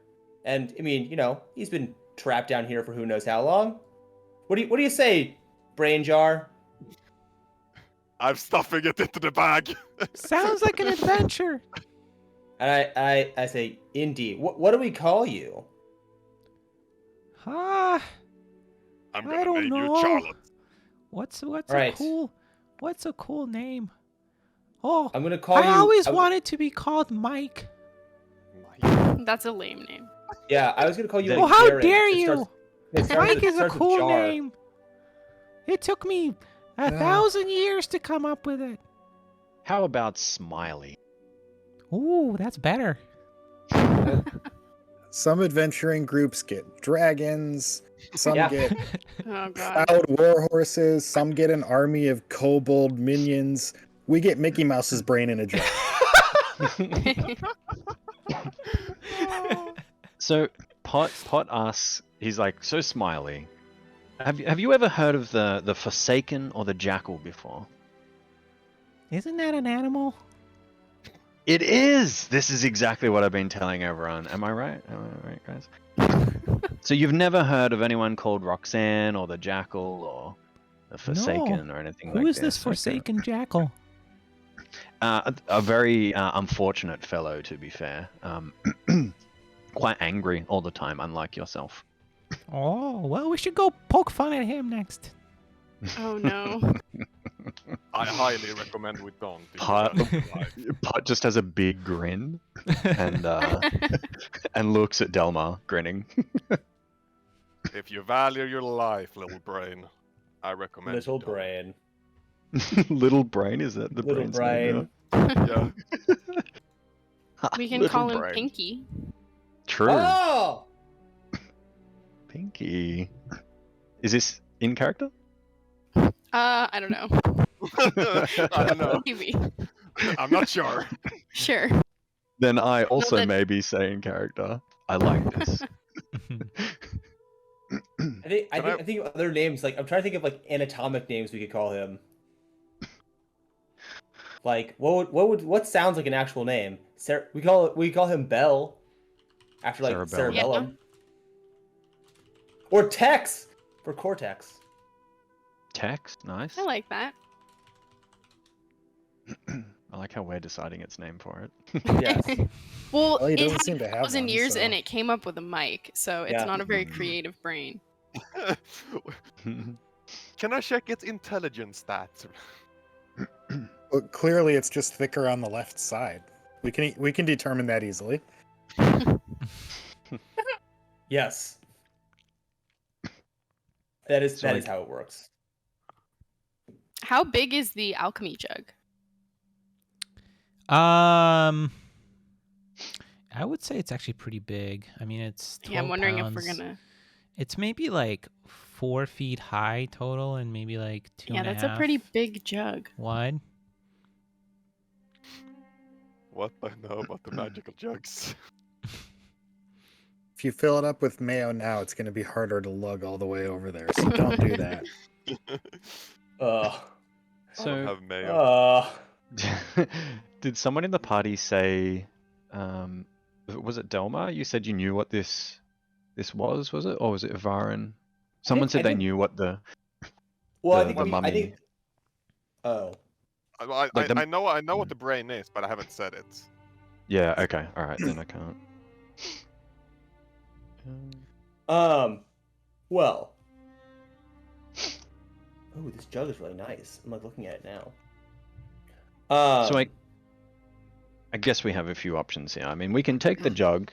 and I mean, you know, he's been trapped down here for who knows how long. What do you say, brain jar? I'm stuffing it into the bag. Sounds like an adventure. And I say, indeed. What do we call you? Ah, I'm I gonna don't name know. you Charlotte. what's Right. a cool name? Oh, I'm gonna call I you. always wanted to be called Mike. That's a lame name. Yeah, I was gonna call you. Oh, like, how Darren. dare It you! starts- it starts Mike with- is a starts with cool jar. name. It took me a No. 1,000 years to come up with it. How about Smiley? Ooh, that's better. Some adventuring groups get dragons. Some Yeah. get Oh god. cloud war horses. Some get an army of kobold minions. We get Mickey Mouse's brain in a jar. So Pot asks, he's like so Smiley. Have you ever heard of the Forsaken or the Jackal before? Isn't that an animal? It is. This is exactly what I've been telling everyone. Am I right? Am I right, guys? So you've never heard of anyone called Roxanne or the Jackal or the Forsaken or anything like Who this? is this Okay. forsaken jackal? A very unfortunate fellow, to be fair. Quite angry all the time, unlike yourself. Oh, well, we should go poke fun at him next. Oh no. I highly recommend we don't. do Pot, that in life. Pot just has a big grin and and looks at Delmar, grinning. If you value your life, little brain, I recommend Little you don't. brain. Little brain, is that the Little brain's name brain. now? Yeah. We can Little call him brain. Pinky. True. Oh! Pinky. Is this in character? I don't know. I don't know. Maybe. I'm not sure. Sure. Then I also that- may be saying character. I like this. I think of other names. Like I'm trying to think of like anatomic names we could call him. Like what sounds like an actual name? We call him Bell, after like Cerebellum. cerebellum. Or Tex for cortex. Text, nice. I like that. I like how we're deciding its name for it. Yes. Well, Well, he it doesn't had seem to have 1,000 one, years so- and it came up with a mic, so it's Yeah. not a very Mm. creative brain. Can I check its intelligence stats? But clearly, it's just thicker on the left side. We can determine that easily. Yes. That is So how it works. How big is the alchemy jug? I would say it's actually pretty big. I mean, it's 12 Yeah, I'm wondering if we're pounds. gonna. It's maybe like 4 feet high total and maybe like two Yeah, and a that's a half pretty big jug. wide. What I know about the magical jugs? If you fill it up with mayo now, it's going to be harder to lug all the way over there. So don't do that. Ugh. I don't So, have mayo. did someone in the party say, was it Delmar? You said you knew what this was it? Or was it Ivarin? Someone I said they think- knew what the Well, I the think mummy. I think. Oh. Like the- I know what the brain is, but I haven't said it. Yeah, okay, alright, then I can't. Well. Oh, this jug is really nice. I'm like looking at it now. So I guess we have a few options here. I mean, we can take the jug,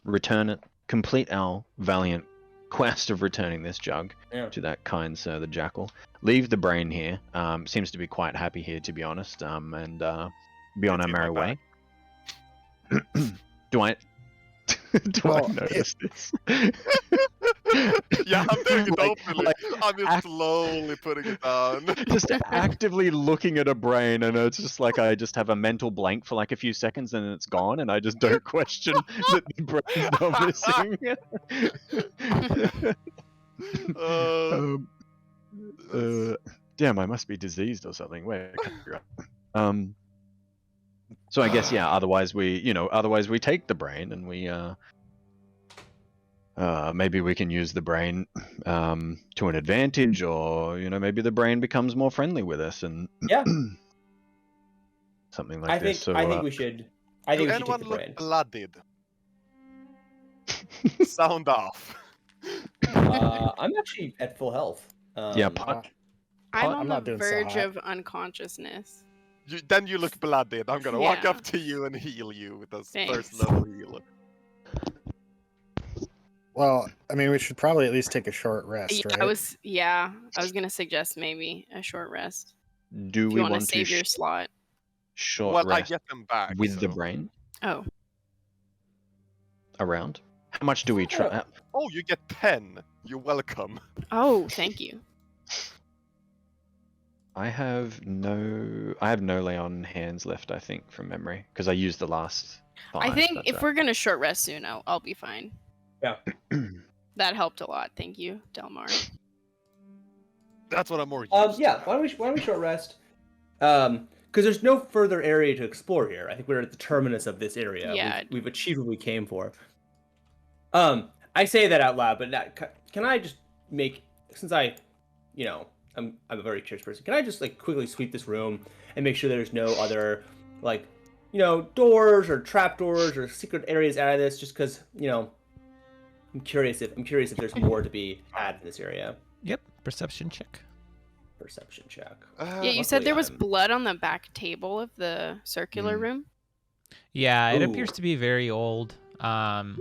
return it, complete our valiant quest of returning this jug Yeah. to that kind sir, the jackal. Leave the brain here. Seems to be quite happy here, to be honest. And be on It's our in merry my way. Do I? Do Well, I notice this? Yeah, I'm doing it Like- openly. like I'm just act- slowly putting it down. Just actively looking at a brain, and it's just like I just have a mental blank for like a few seconds, and then it's gone, and I just don't question that the brain's not missing. Damn, I must be diseased or something. Wait, I can't figure out. So I guess yeah. Otherwise we take the brain and we maybe we can use the brain to an advantage, or maybe the brain becomes more friendly with us and Yeah. something like I this. think So I think we should. I think Do we should take anyone the look brain. blooded? Sound off. I'm actually at full health. yeah, Uh, I'm Pot- on I'm the not doing so verge hot. of unconsciousness. Then you look blooded. I'm gonna walk Yeah. up to you and heal you with a Thanks. first level heal. Well, I mean, we should probably at least take a short rest, Yeah, right? I was gonna suggest maybe a short rest do if we you want to want save to your slot. short Well, I rest get them back with the so- brain Oh, around? How much do we try? Oh, you get 10. You're welcome. oh, thank you. I have no lay on hands left, I think, from memory, because I used the last 5. I think that's if we're gonna short rest soon, I'll be fine. Yeah. That helped a lot. Thank you, Delmar. That's what I'm more used Yeah. to. Why don't we short rest? Because there's no further area to explore here. I think we're at the terminus of this area. Yeah. We've achieved what we came for. I say that out loud, but can I just make, since I'm a very curious person, can I just like quickly sweep this room and make sure there's no other doors or trapdoors or secret areas out of this? Just because I'm curious if there's more to be had in this area. Yep, perception check. Perception check. Yeah, you said luckily there was I'm- blood on the back table of the circular room. Yeah, it Ooh. appears to be very old. And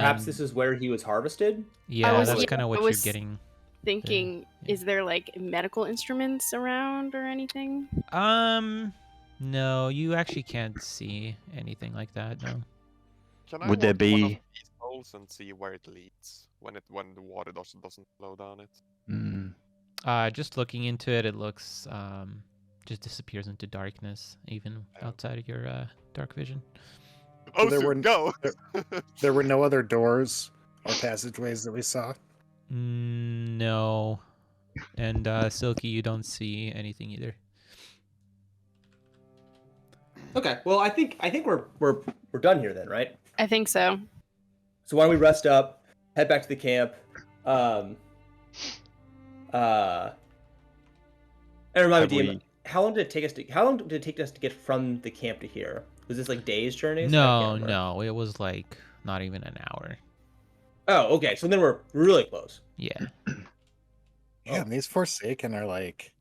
Perhaps this is where he was harvested. yeah, was- that's yeah, kind of I what was- you're getting. Thinking, yeah. is there like medical instruments around or anything? No, you actually can't see anything like that. No. Can I Would there walk to one of be- these holes and see where it leads when the water doesn't flow down it? Mm. Just looking into it, it looks just disappears into darkness, even outside of your dark vision. Oh, there so were- go! There were no other doors or passageways that we saw. No, and Silky, you don't see anything either. Okay. Well, I think we're done here then, right? I think so. So why don't we rest up, head back to the camp, and remind Have me, DM, we- how long did it take us to? How long did it take us to get from the camp to here? Was this like days journeys? I No, can't remember. no, it was like not even an hour. Oh, okay. So then we're really close. Yeah. Yeah, and these Forsaken are like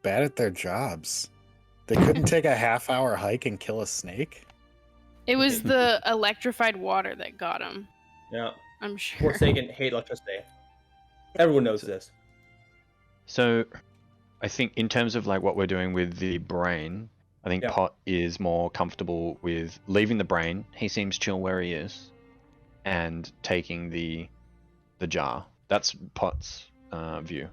bad at their jobs. They couldn't take a half-hour hike and kill a snake. It was the electrified water that got him. Yeah. I'm sure. Forsaken hate electricity. Everyone knows this. So, I think in terms of like what we're doing with the brain, I think Yeah. Pot is more comfortable with leaving the brain. He seems chill where he is, and taking the jar. That's Pot's view.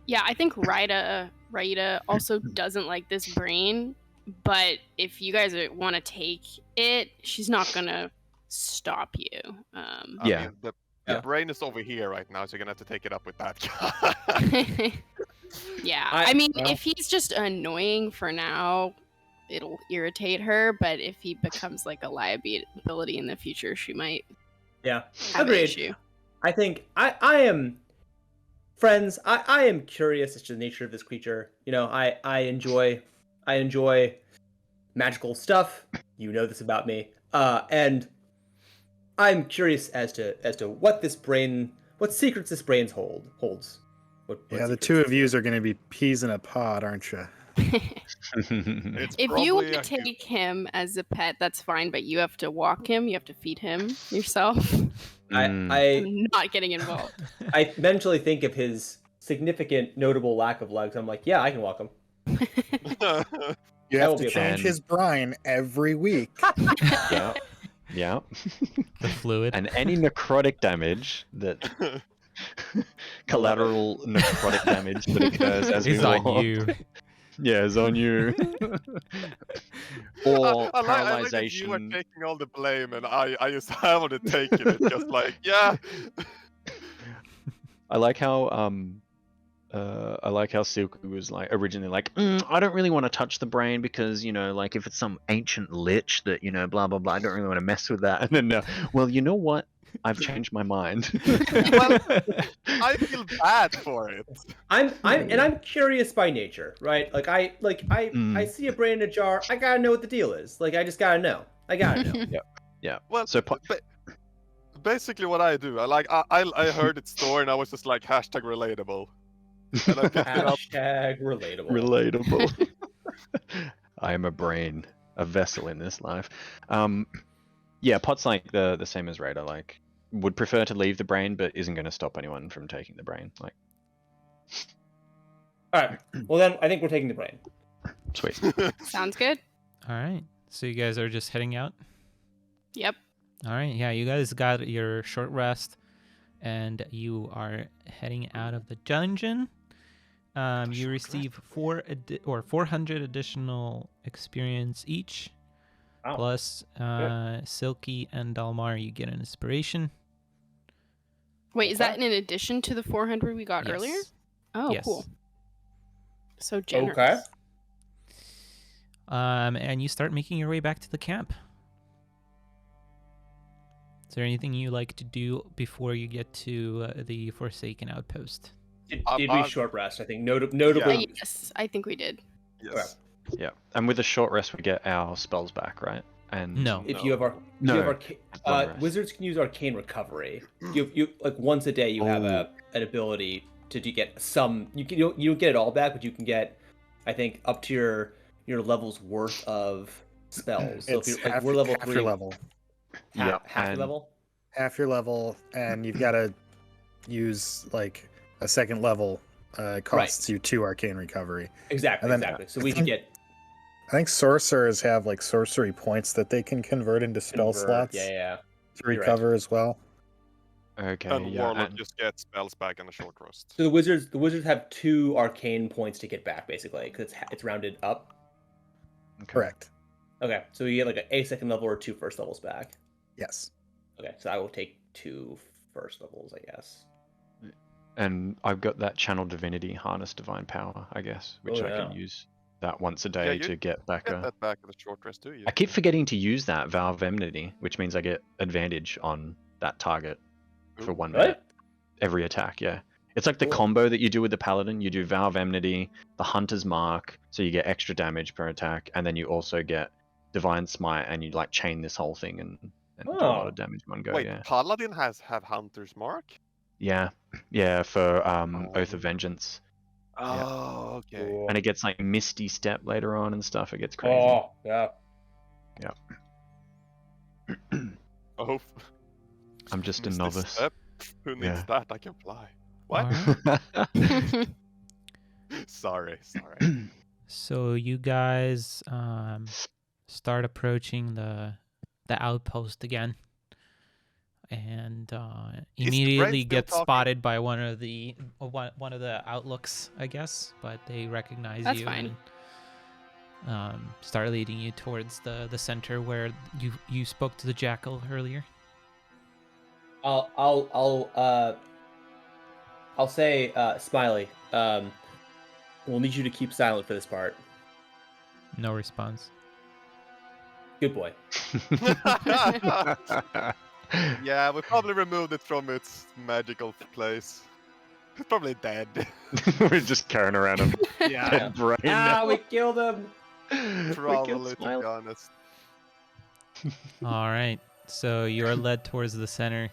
Yeah, I think Raida also doesn't like this brain, but if you guys want to take it, she's not gonna stop you. I Yeah. mean, the Yeah. brain is over here right now, so you're gonna have to take it up with that guy. Yeah, I- I mean, well- if he's just annoying for now, it'll irritate her. But if he becomes like a liability in the future, she might Yeah. have an Agreed. issue. I think I am friends. I am curious as to the nature of this creature. You know, I enjoy magical stuff. You know this about me. And I'm curious as to what this brain, what secrets this brain holds. What Yeah, the secrets two this- of yous are going to be peas in a pod, aren't you? It's If you probably want to take him as a pet, that's fine, but you have to walk him. You have to feed him yourself. Mm. I'm not getting involved. I mentally think of his significant, notable lack of legs. I'm like, yeah, I can walk him. You That have will to be a change problem. his brine every week. Yeah. Yeah. The fluid. And any necrotic damage that collateral necrotic damage that occurs as It's we on walk. you. Yeah, it's on you. Or I like that you are paralyzation. taking all the blame, and I just haven't taken it. Just like, yeah. I like how Silku was like originally like, I don't really want to touch the brain because, you know, like if it's some ancient lich that, you know, blah blah blah, I don't really want to mess with that. And then well, you know what? I've changed my mind. Well, I feel bad for it. I'm curious by nature, right? Like I see a brain in a jar. I gotta know what the deal is. Like I just gotta know. I gotta know. Yeah. Well, So basically, what I do, I heard its story, and I was just like #relatable, and I picked it up. Hashtag relatable. Relatable. I am a brain, a vessel in this life. Yeah, Pot's like the same as Raider, like would prefer to leave the brain, but isn't going to stop anyone from taking the brain. Like, All right. Well then, I think we're taking the brain. sweet. Sounds good. All right. So you guys are just heading out? Yep. All right. Yeah, you guys got your short rest and you are heading out of the dungeon. You receive 400 additional experience each. Wow. Plus, Silky and Dalmar, you get an inspiration. Wait, is Okay. that in addition to the 400 we got earlier? Yes. Oh, Yes. cool. So generous. Okay. And you start making your way back to the camp. Is there anything you like to do before you get to the Forsaken outpost? Did I'm- we short rest? I think notably. Yes, I think we did. Yes. Yeah, and with a short rest, we get our spells back, right? And No. If you have No. Long rest. wizards can use arcane recovery. You like once a day you have Oh. an ability to get some. You don't get it all back, but you can get, I think, up to your level's worth of spells. So It's if you're, like, half, we're level half 3, your level. yeah, half your and level. Half your level, and you've got to use like a second level. Costs you 2 arcane recovery. Exactly, and then- exactly. So we can get I think sorcerers have like sorcery points that they can convert into spell convert- slots Yeah. to You're right. recover as well. okay, And yeah, Warlock and- just gets spells back in a short rest. So the wizards have 2 arcane points to get back, basically, because it's rounded up. okay. Correct. Okay, so you get like a second level or 2 first levels back. Yes. Okay, so I will take 2 first levels, I guess. And I've got that channel divinity, harness divine power, I guess, which Oh, I can yeah. use that once a Yeah, day you to get back Get a. that back in a short rest, do you? I keep forgetting to use that Vow of Enmity, which means I get advantage on that target for Ooh, 1 really? minute every attack. Yeah, It's like the Cool. combo that you do with the paladin. You do Vow of Enmity, the Hunter's Mark, so you get extra damage per attack, and then you also get Divine Smite, and you like chain this whole thing and do a lot Oh. of damage in one go. Wait, Yeah, Paladin have Hunter's Mark? yeah, for Oath of Oh. Vengeance, Oh, okay. Cool. and it gets like Misty Step later on and stuff. It gets crazy. Oh, yeah. Oh, I'm just a Misty novice. Step? Who needs Yeah. that? I can fly. What? Alright. Sorry. So you guys start approaching the outpost again, and immediately still get talking? spotted by one of the outlooks, I guess. But they recognize That's you fine. and start leading you towards the center where you spoke to the jackal earlier. I'll say, Smiley, we'll need you to keep silent for this part. No response. Good boy. Yeah, we probably removed it from its magical place. It's probably dead. We're just carrying around a Yeah, dead brain Ah, now. we killed him! We probably killed to be Smiley. honest. All right. So you're led towards the center,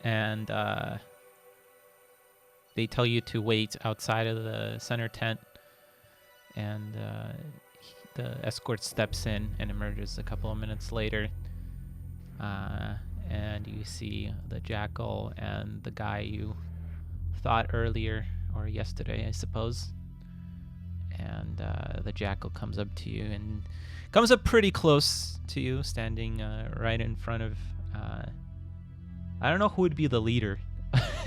and they tell you to wait outside of the center tent, and the escort steps in and emerges a couple of minutes later. And you see the jackal and the guy you thought earlier, or yesterday, I suppose. And the jackal comes up to you and comes up pretty close to you, standing right in front of... I don't know who would be the leader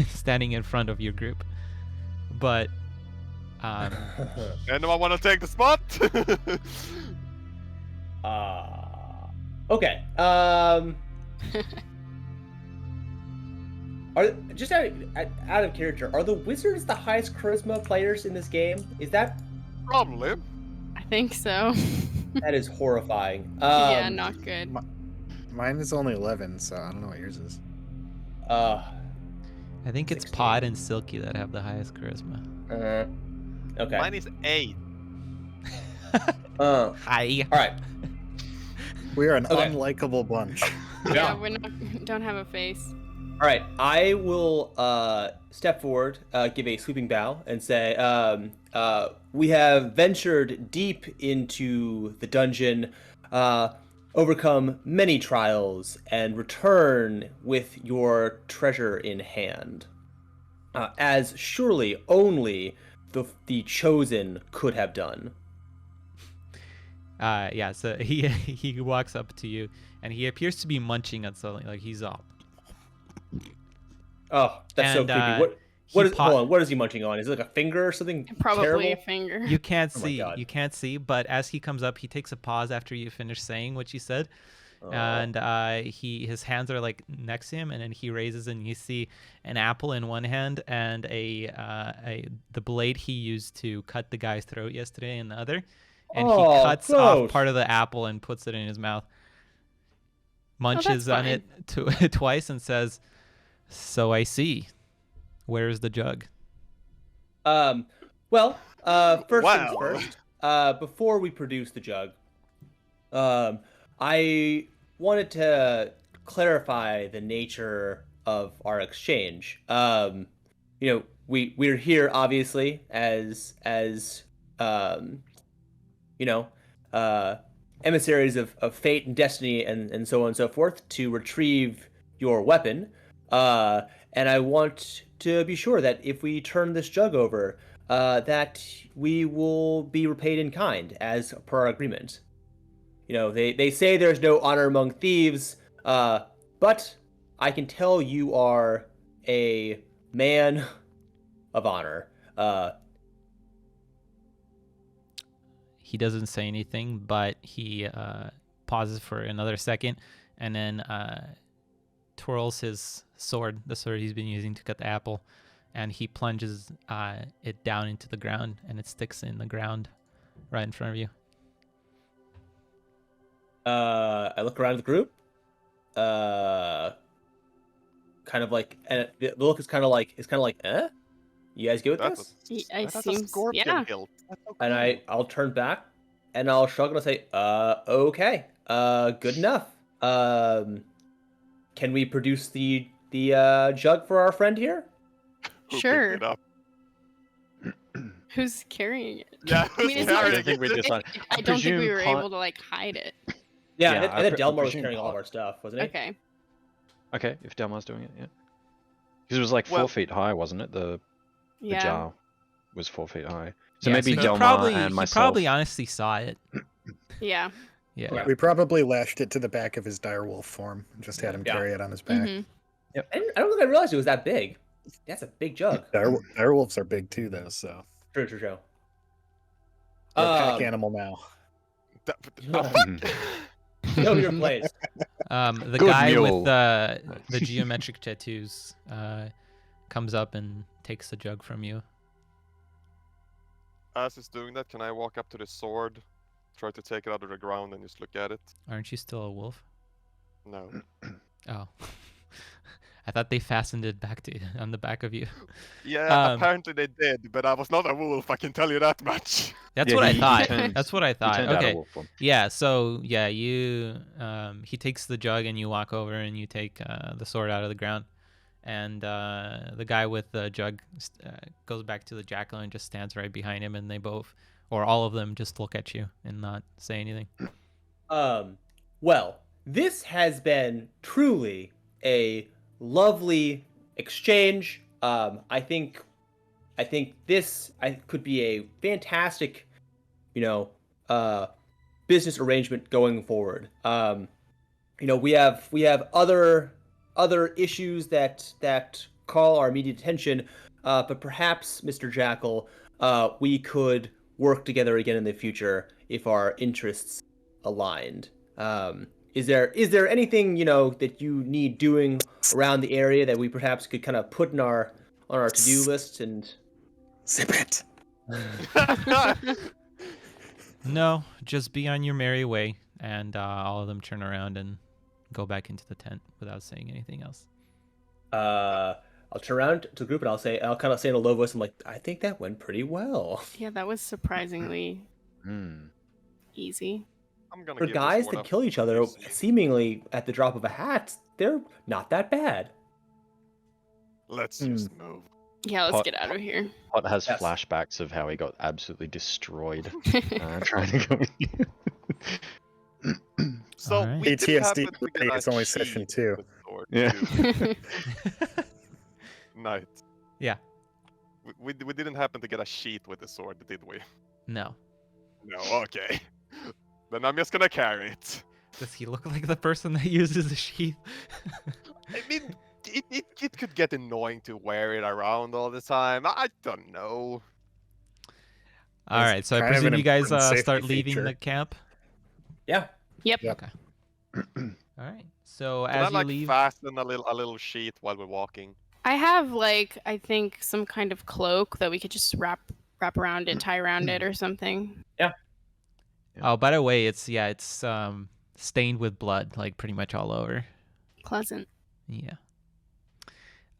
standing in front of your group, but... Anyone want to take the spot? Okay. Are just out of character, are the wizards the highest charisma players in this game? Is that Probably. I think so. that is horrifying? Yeah, not good. Mine is only 11, so I don't know what yours is. I think it's 16. Pod and Silky that have the highest charisma. Okay. Mine is 8. Hi. All right. We are an Okay. unlikable bunch. Yeah, don't have a face. All right, I will step forward, give a sweeping bow, and say, we have ventured deep into the dungeon, overcome many trials, and return with your treasure in hand, as surely only the chosen could have done. Yeah, so he walks up to you, and he appears to be munching on something, like he's all... Oh, that's so And, creepy. Hold on, what is he munching on? Is it like a finger or something Probably terrible? a finger. You can't Oh my see. God. You can't see, but as he comes up, he takes a pause after you finish saying what you said. Oh. And his hands are like next to him, and then he raises, and you see an apple in one hand and the blade he used to cut the guy's throat yesterday in the other, and he Oh, cuts gross. off part of the apple and puts it in his mouth, munches on fine. it twice, and says, "So I see. Where's the jug?" Well, first Wow. things first. Before we produce the jug, I wanted to clarify the nature of our exchange. We're here obviously as emissaries of fate and destiny and so on and so forth to retrieve your weapon. And I want to be sure that if we turn this jug over, that we will be repaid in kind as per our agreement. They say there's no honor among thieves, but I can tell you are a man of honor. He doesn't say anything, but he pauses for another second, and then twirls his sword, the sword he's been using to cut the apple, and he plunges it down into the ground, and it sticks in the ground right in front of you. I look around the group. Kind of like, and the look is kind of like, eh? You guys good with That this? was I that's a seems- scorpion yeah. hilt. That's so And cool. I'll turn back, and I'll shrug and I'll say, okay, good enough. Can we produce the jug for our friend here? Who Sure. picked it up? Who's carrying it? Yeah, I mean, who's it's not- I carrying don't think we it? decided. I don't think we presume were pot- able to like hide it. Yeah, Yeah, I think I Delmar was presume carrying all of pot. our stuff, wasn't he? Okay. Okay, if Delmar's doing it, yeah. Because it was like 4 Well- feet high, wasn't it? The Yeah. jar was 4 feet high. So Yeah, maybe he Delmar probably, and he myself. probably honestly saw it. Yeah. Yeah. Okay. We probably lashed it to the back of his direwolf form and just had him Yeah. carry it on his back. Mhm. And I don't think I realized it was that big. That's a big jug. Direwolves are big too, though, so True. they're a pack Um, animal now. know your place. The Good guy mule. with the geometric tattoos comes up and takes the jug from you. As he's doing that, can I walk up to the sword, try to take it out of the ground, and just look at it? Aren't you still a wolf? No. Oh. I thought they fastened it back to on the back of you. Yeah, apparently they did, but I was not a wolf. I can tell you that much. That's Yeah, what I he thought. turned- That's what I He thought. turned out a Okay. wolf form. Yeah, so yeah, you he takes the jug and you walk over and you take the sword out of the ground, and the guy with the jug goes back to the jackal and just stands right behind him, and they both, or all of them, just look at you and not say anything. Well, this has been truly a lovely exchange. I think this could be a fantastic, business arrangement going forward. We have other issues that call our immediate attention, but perhaps, Mr. Jackal, we could work together again in the future if our interests aligned. Is there anything that you need doing around the area that we perhaps could kind of put on our to-do list and Zip it. No, just be on your merry way, and all of them turn around and go back into the tent without saying anything else. I'll turn around to the group and I'll kind of say in a low voice, I'm like, I think that went pretty well. Yeah, that was surprisingly easy. I'm gonna For give the guys sword that up. kill each other Easy. seemingly at the drop of a hat, they're not that bad. Let's just move. Yeah, let's Pot- get out of here. Pot has Yes. flashbacks of how he got absolutely destroyed trying to go in. So Alright. we did PTSD, happen to get a it's only session sheath 2. with sword, Yeah. too. Nite. Yeah. We didn't happen to get a sheath with the sword, did we? No. No. Okay. Then I'm just gonna carry it. Does he look like the person that uses a sheath? I mean, it could get annoying to wear it around all the time. I don't know. All It's right, so I kind of presume an you guys important safety start leaving feature. the camp. Yeah. Yep. Yep. All right. So Can as I you like leave, fasten a little sheet while we're walking? I have I think some kind of cloak that we could just wrap around it, tie around it or something. oh, by the way, it's stained with blood, like pretty much all over. Pleasant. Yeah.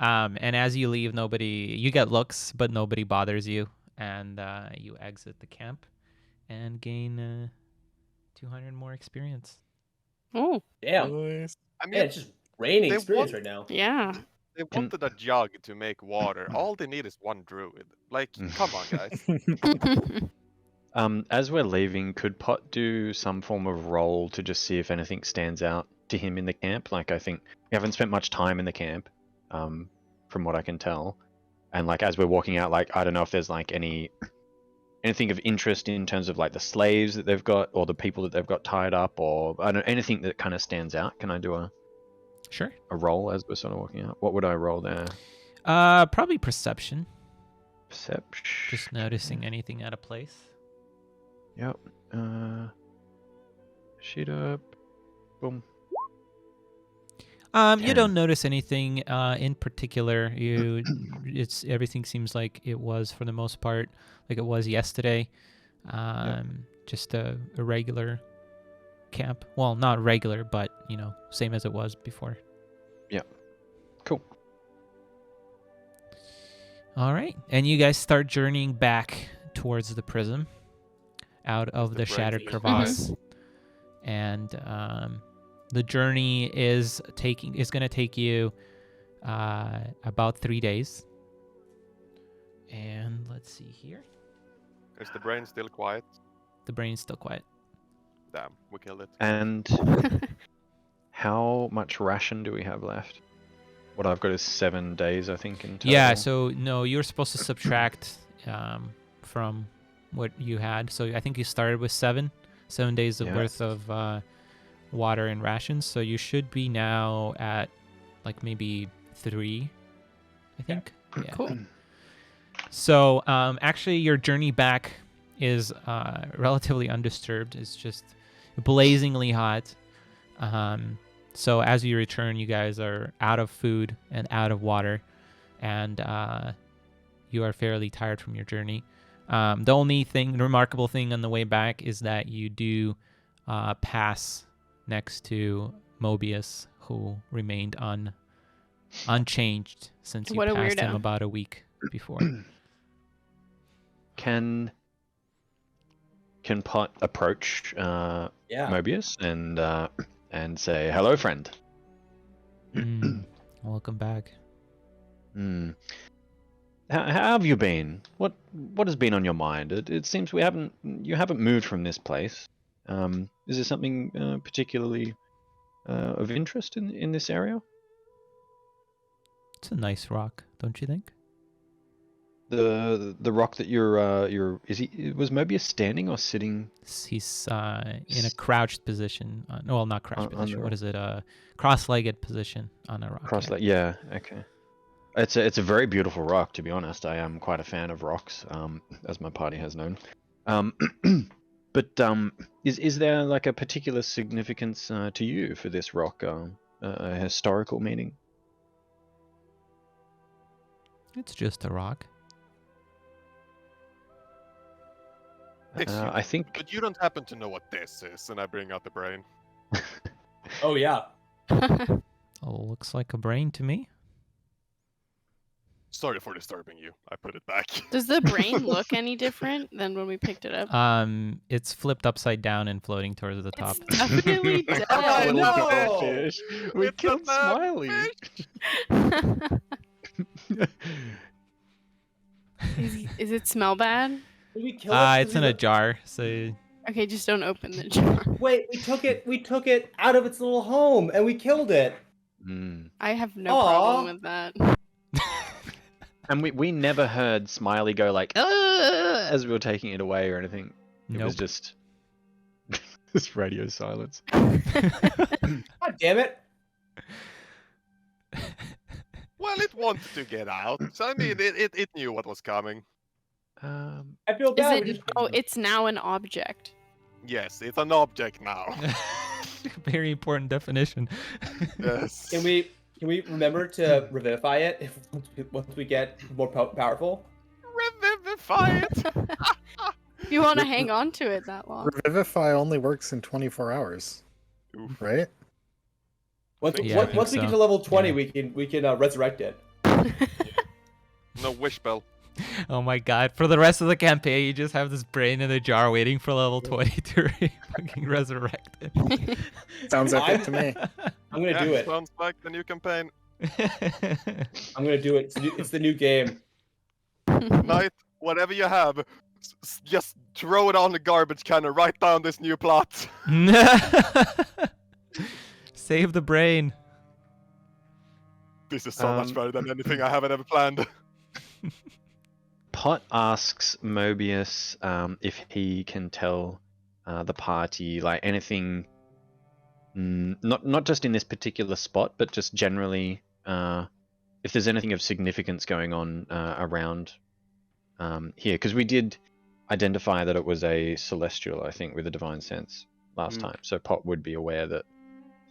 And as you leave, you get looks, but nobody bothers you, and you exit the camp and gain 200 more experience. Oh, Damn. Boys. I mean, Yeah, it's just raining They experience want- right now. yeah. they wanted a jug to make water. All they need is one druid. Like, come on, guys. As we're leaving, could Pot do some form of roll to just see if anything stands out to him in the camp? Like, I think we haven't spent much time in the camp, from what I can tell. And like, as we're walking out, like, I don't know if there's like anything of interest in terms of like the slaves that they've got, or the people that they've got tied up, or I don't know, anything that kind of stands out. Can I do a Sure. roll as we're sort of walking out? What would I roll there? Probably perception. Perception. Just noticing anything out of place. Yep. Sheet up. Boom. You don't notice anything in particular. Everything seems like it was for the most part like it was yesterday. Just a regular camp. Well, not regular, but same as it was before. Cool. All right, and you guys start journeying back towards the prism, out of the brain shattered feels crevasse, and the journey is going to take you about 3 days. And let's see here. Is the brain still quiet? The brain's still quiet. Damn, we killed it. And how much ration do we have left? What I've got is 7 days, I think, in total. Yeah, so no, you're supposed to subtract from what you had. So I think you started with 7 days of Yeah. worth of water and rations. So you should be now at like maybe 3, I think. Yeah. Cool. So actually, your journey back is relatively undisturbed. It's just blazingly hot. So as you return, you guys are out of food and out of water, and you are fairly tired from your journey. The only remarkable thing on the way back is that you do pass next to Mobius, who remained unchanged since you What a passed him weirdo. about a week before. Can Pot approach Yeah. Mobius and say, "Hello, friend." Welcome back. How have you been? What has been on your mind? It seems you haven't moved from this place. Is there something particularly of interest in this area? It's a nice rock, don't you think? The rock that was Mobius standing or sitting? He's in a crouched position. Well, not crouched On the position. What rock. is it? Cross-legged position on a rock. Cross-legged. Yeah. Okay. It's a very beautiful rock, to be honest. I am quite a fan of rocks, as my party has known. But is there like a particular significance to you for this rock? A historical meaning? It's just a rock. I think. But you don't happen to know what this is, and I bring out the brain. Oh yeah. Oh, looks like a brain to me. Sorry for disturbing you. I put it back. Does the brain look any different than when we picked it up? It's flipped upside down and floating towards the top. It's definitely dead. Oh, Little no! goldfish. We It's a killed bad Smiley. Is it smell bad? Did we kill it? It's in a jar, so Okay, just don't open the jar. Wait, we took it out of its little home and we killed it. I have no Aw. problem with that. And we never heard Smiley go like "Ah," as we were taking it away or anything. It was nope. just this radio silence. God damn it. Well, it wanted to get out. So I mean, it knew what was coming. I feel Is bad. it? Oh, it's now an object. Yes, it's an object now. Very important definition. Yes. Can we remember to revivify it once we get more powerful? Revivify it. You want to hang on to it that long? Revivify only works in 24 hours, Oof. right? Once Yeah, I think once we get so. to level 20, Yeah. we can resurrect it. No wish spell. Oh my god. For the rest of the campaign, you just have this brain in a jar waiting for level 20 to fucking resurrect it. Sounds epic to me. I'm gonna do it. Sounds like the new campaign. I'm gonna do it. It's the new game. Nite, whatever you have, just throw it on the garbage can and write down this new plot. Save the brain. This is so much better than anything I have ever planned. Pot asks Mobius if he can tell the party like anything, not just in this particular spot, but just generally, if there's anything of significance going on around here, because we did identify that it was a celestial, I think, with a divine sense last time. So Pot would be aware that,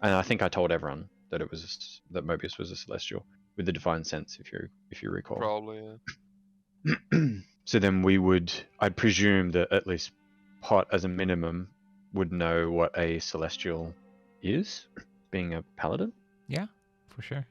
and I think I told everyone that that Mobius was a celestial with the divine sense, if you recall. Probably, yeah. So then I'd presume that at least Pot, as a minimum, would know what a celestial is, being a paladin. Yeah, for sure.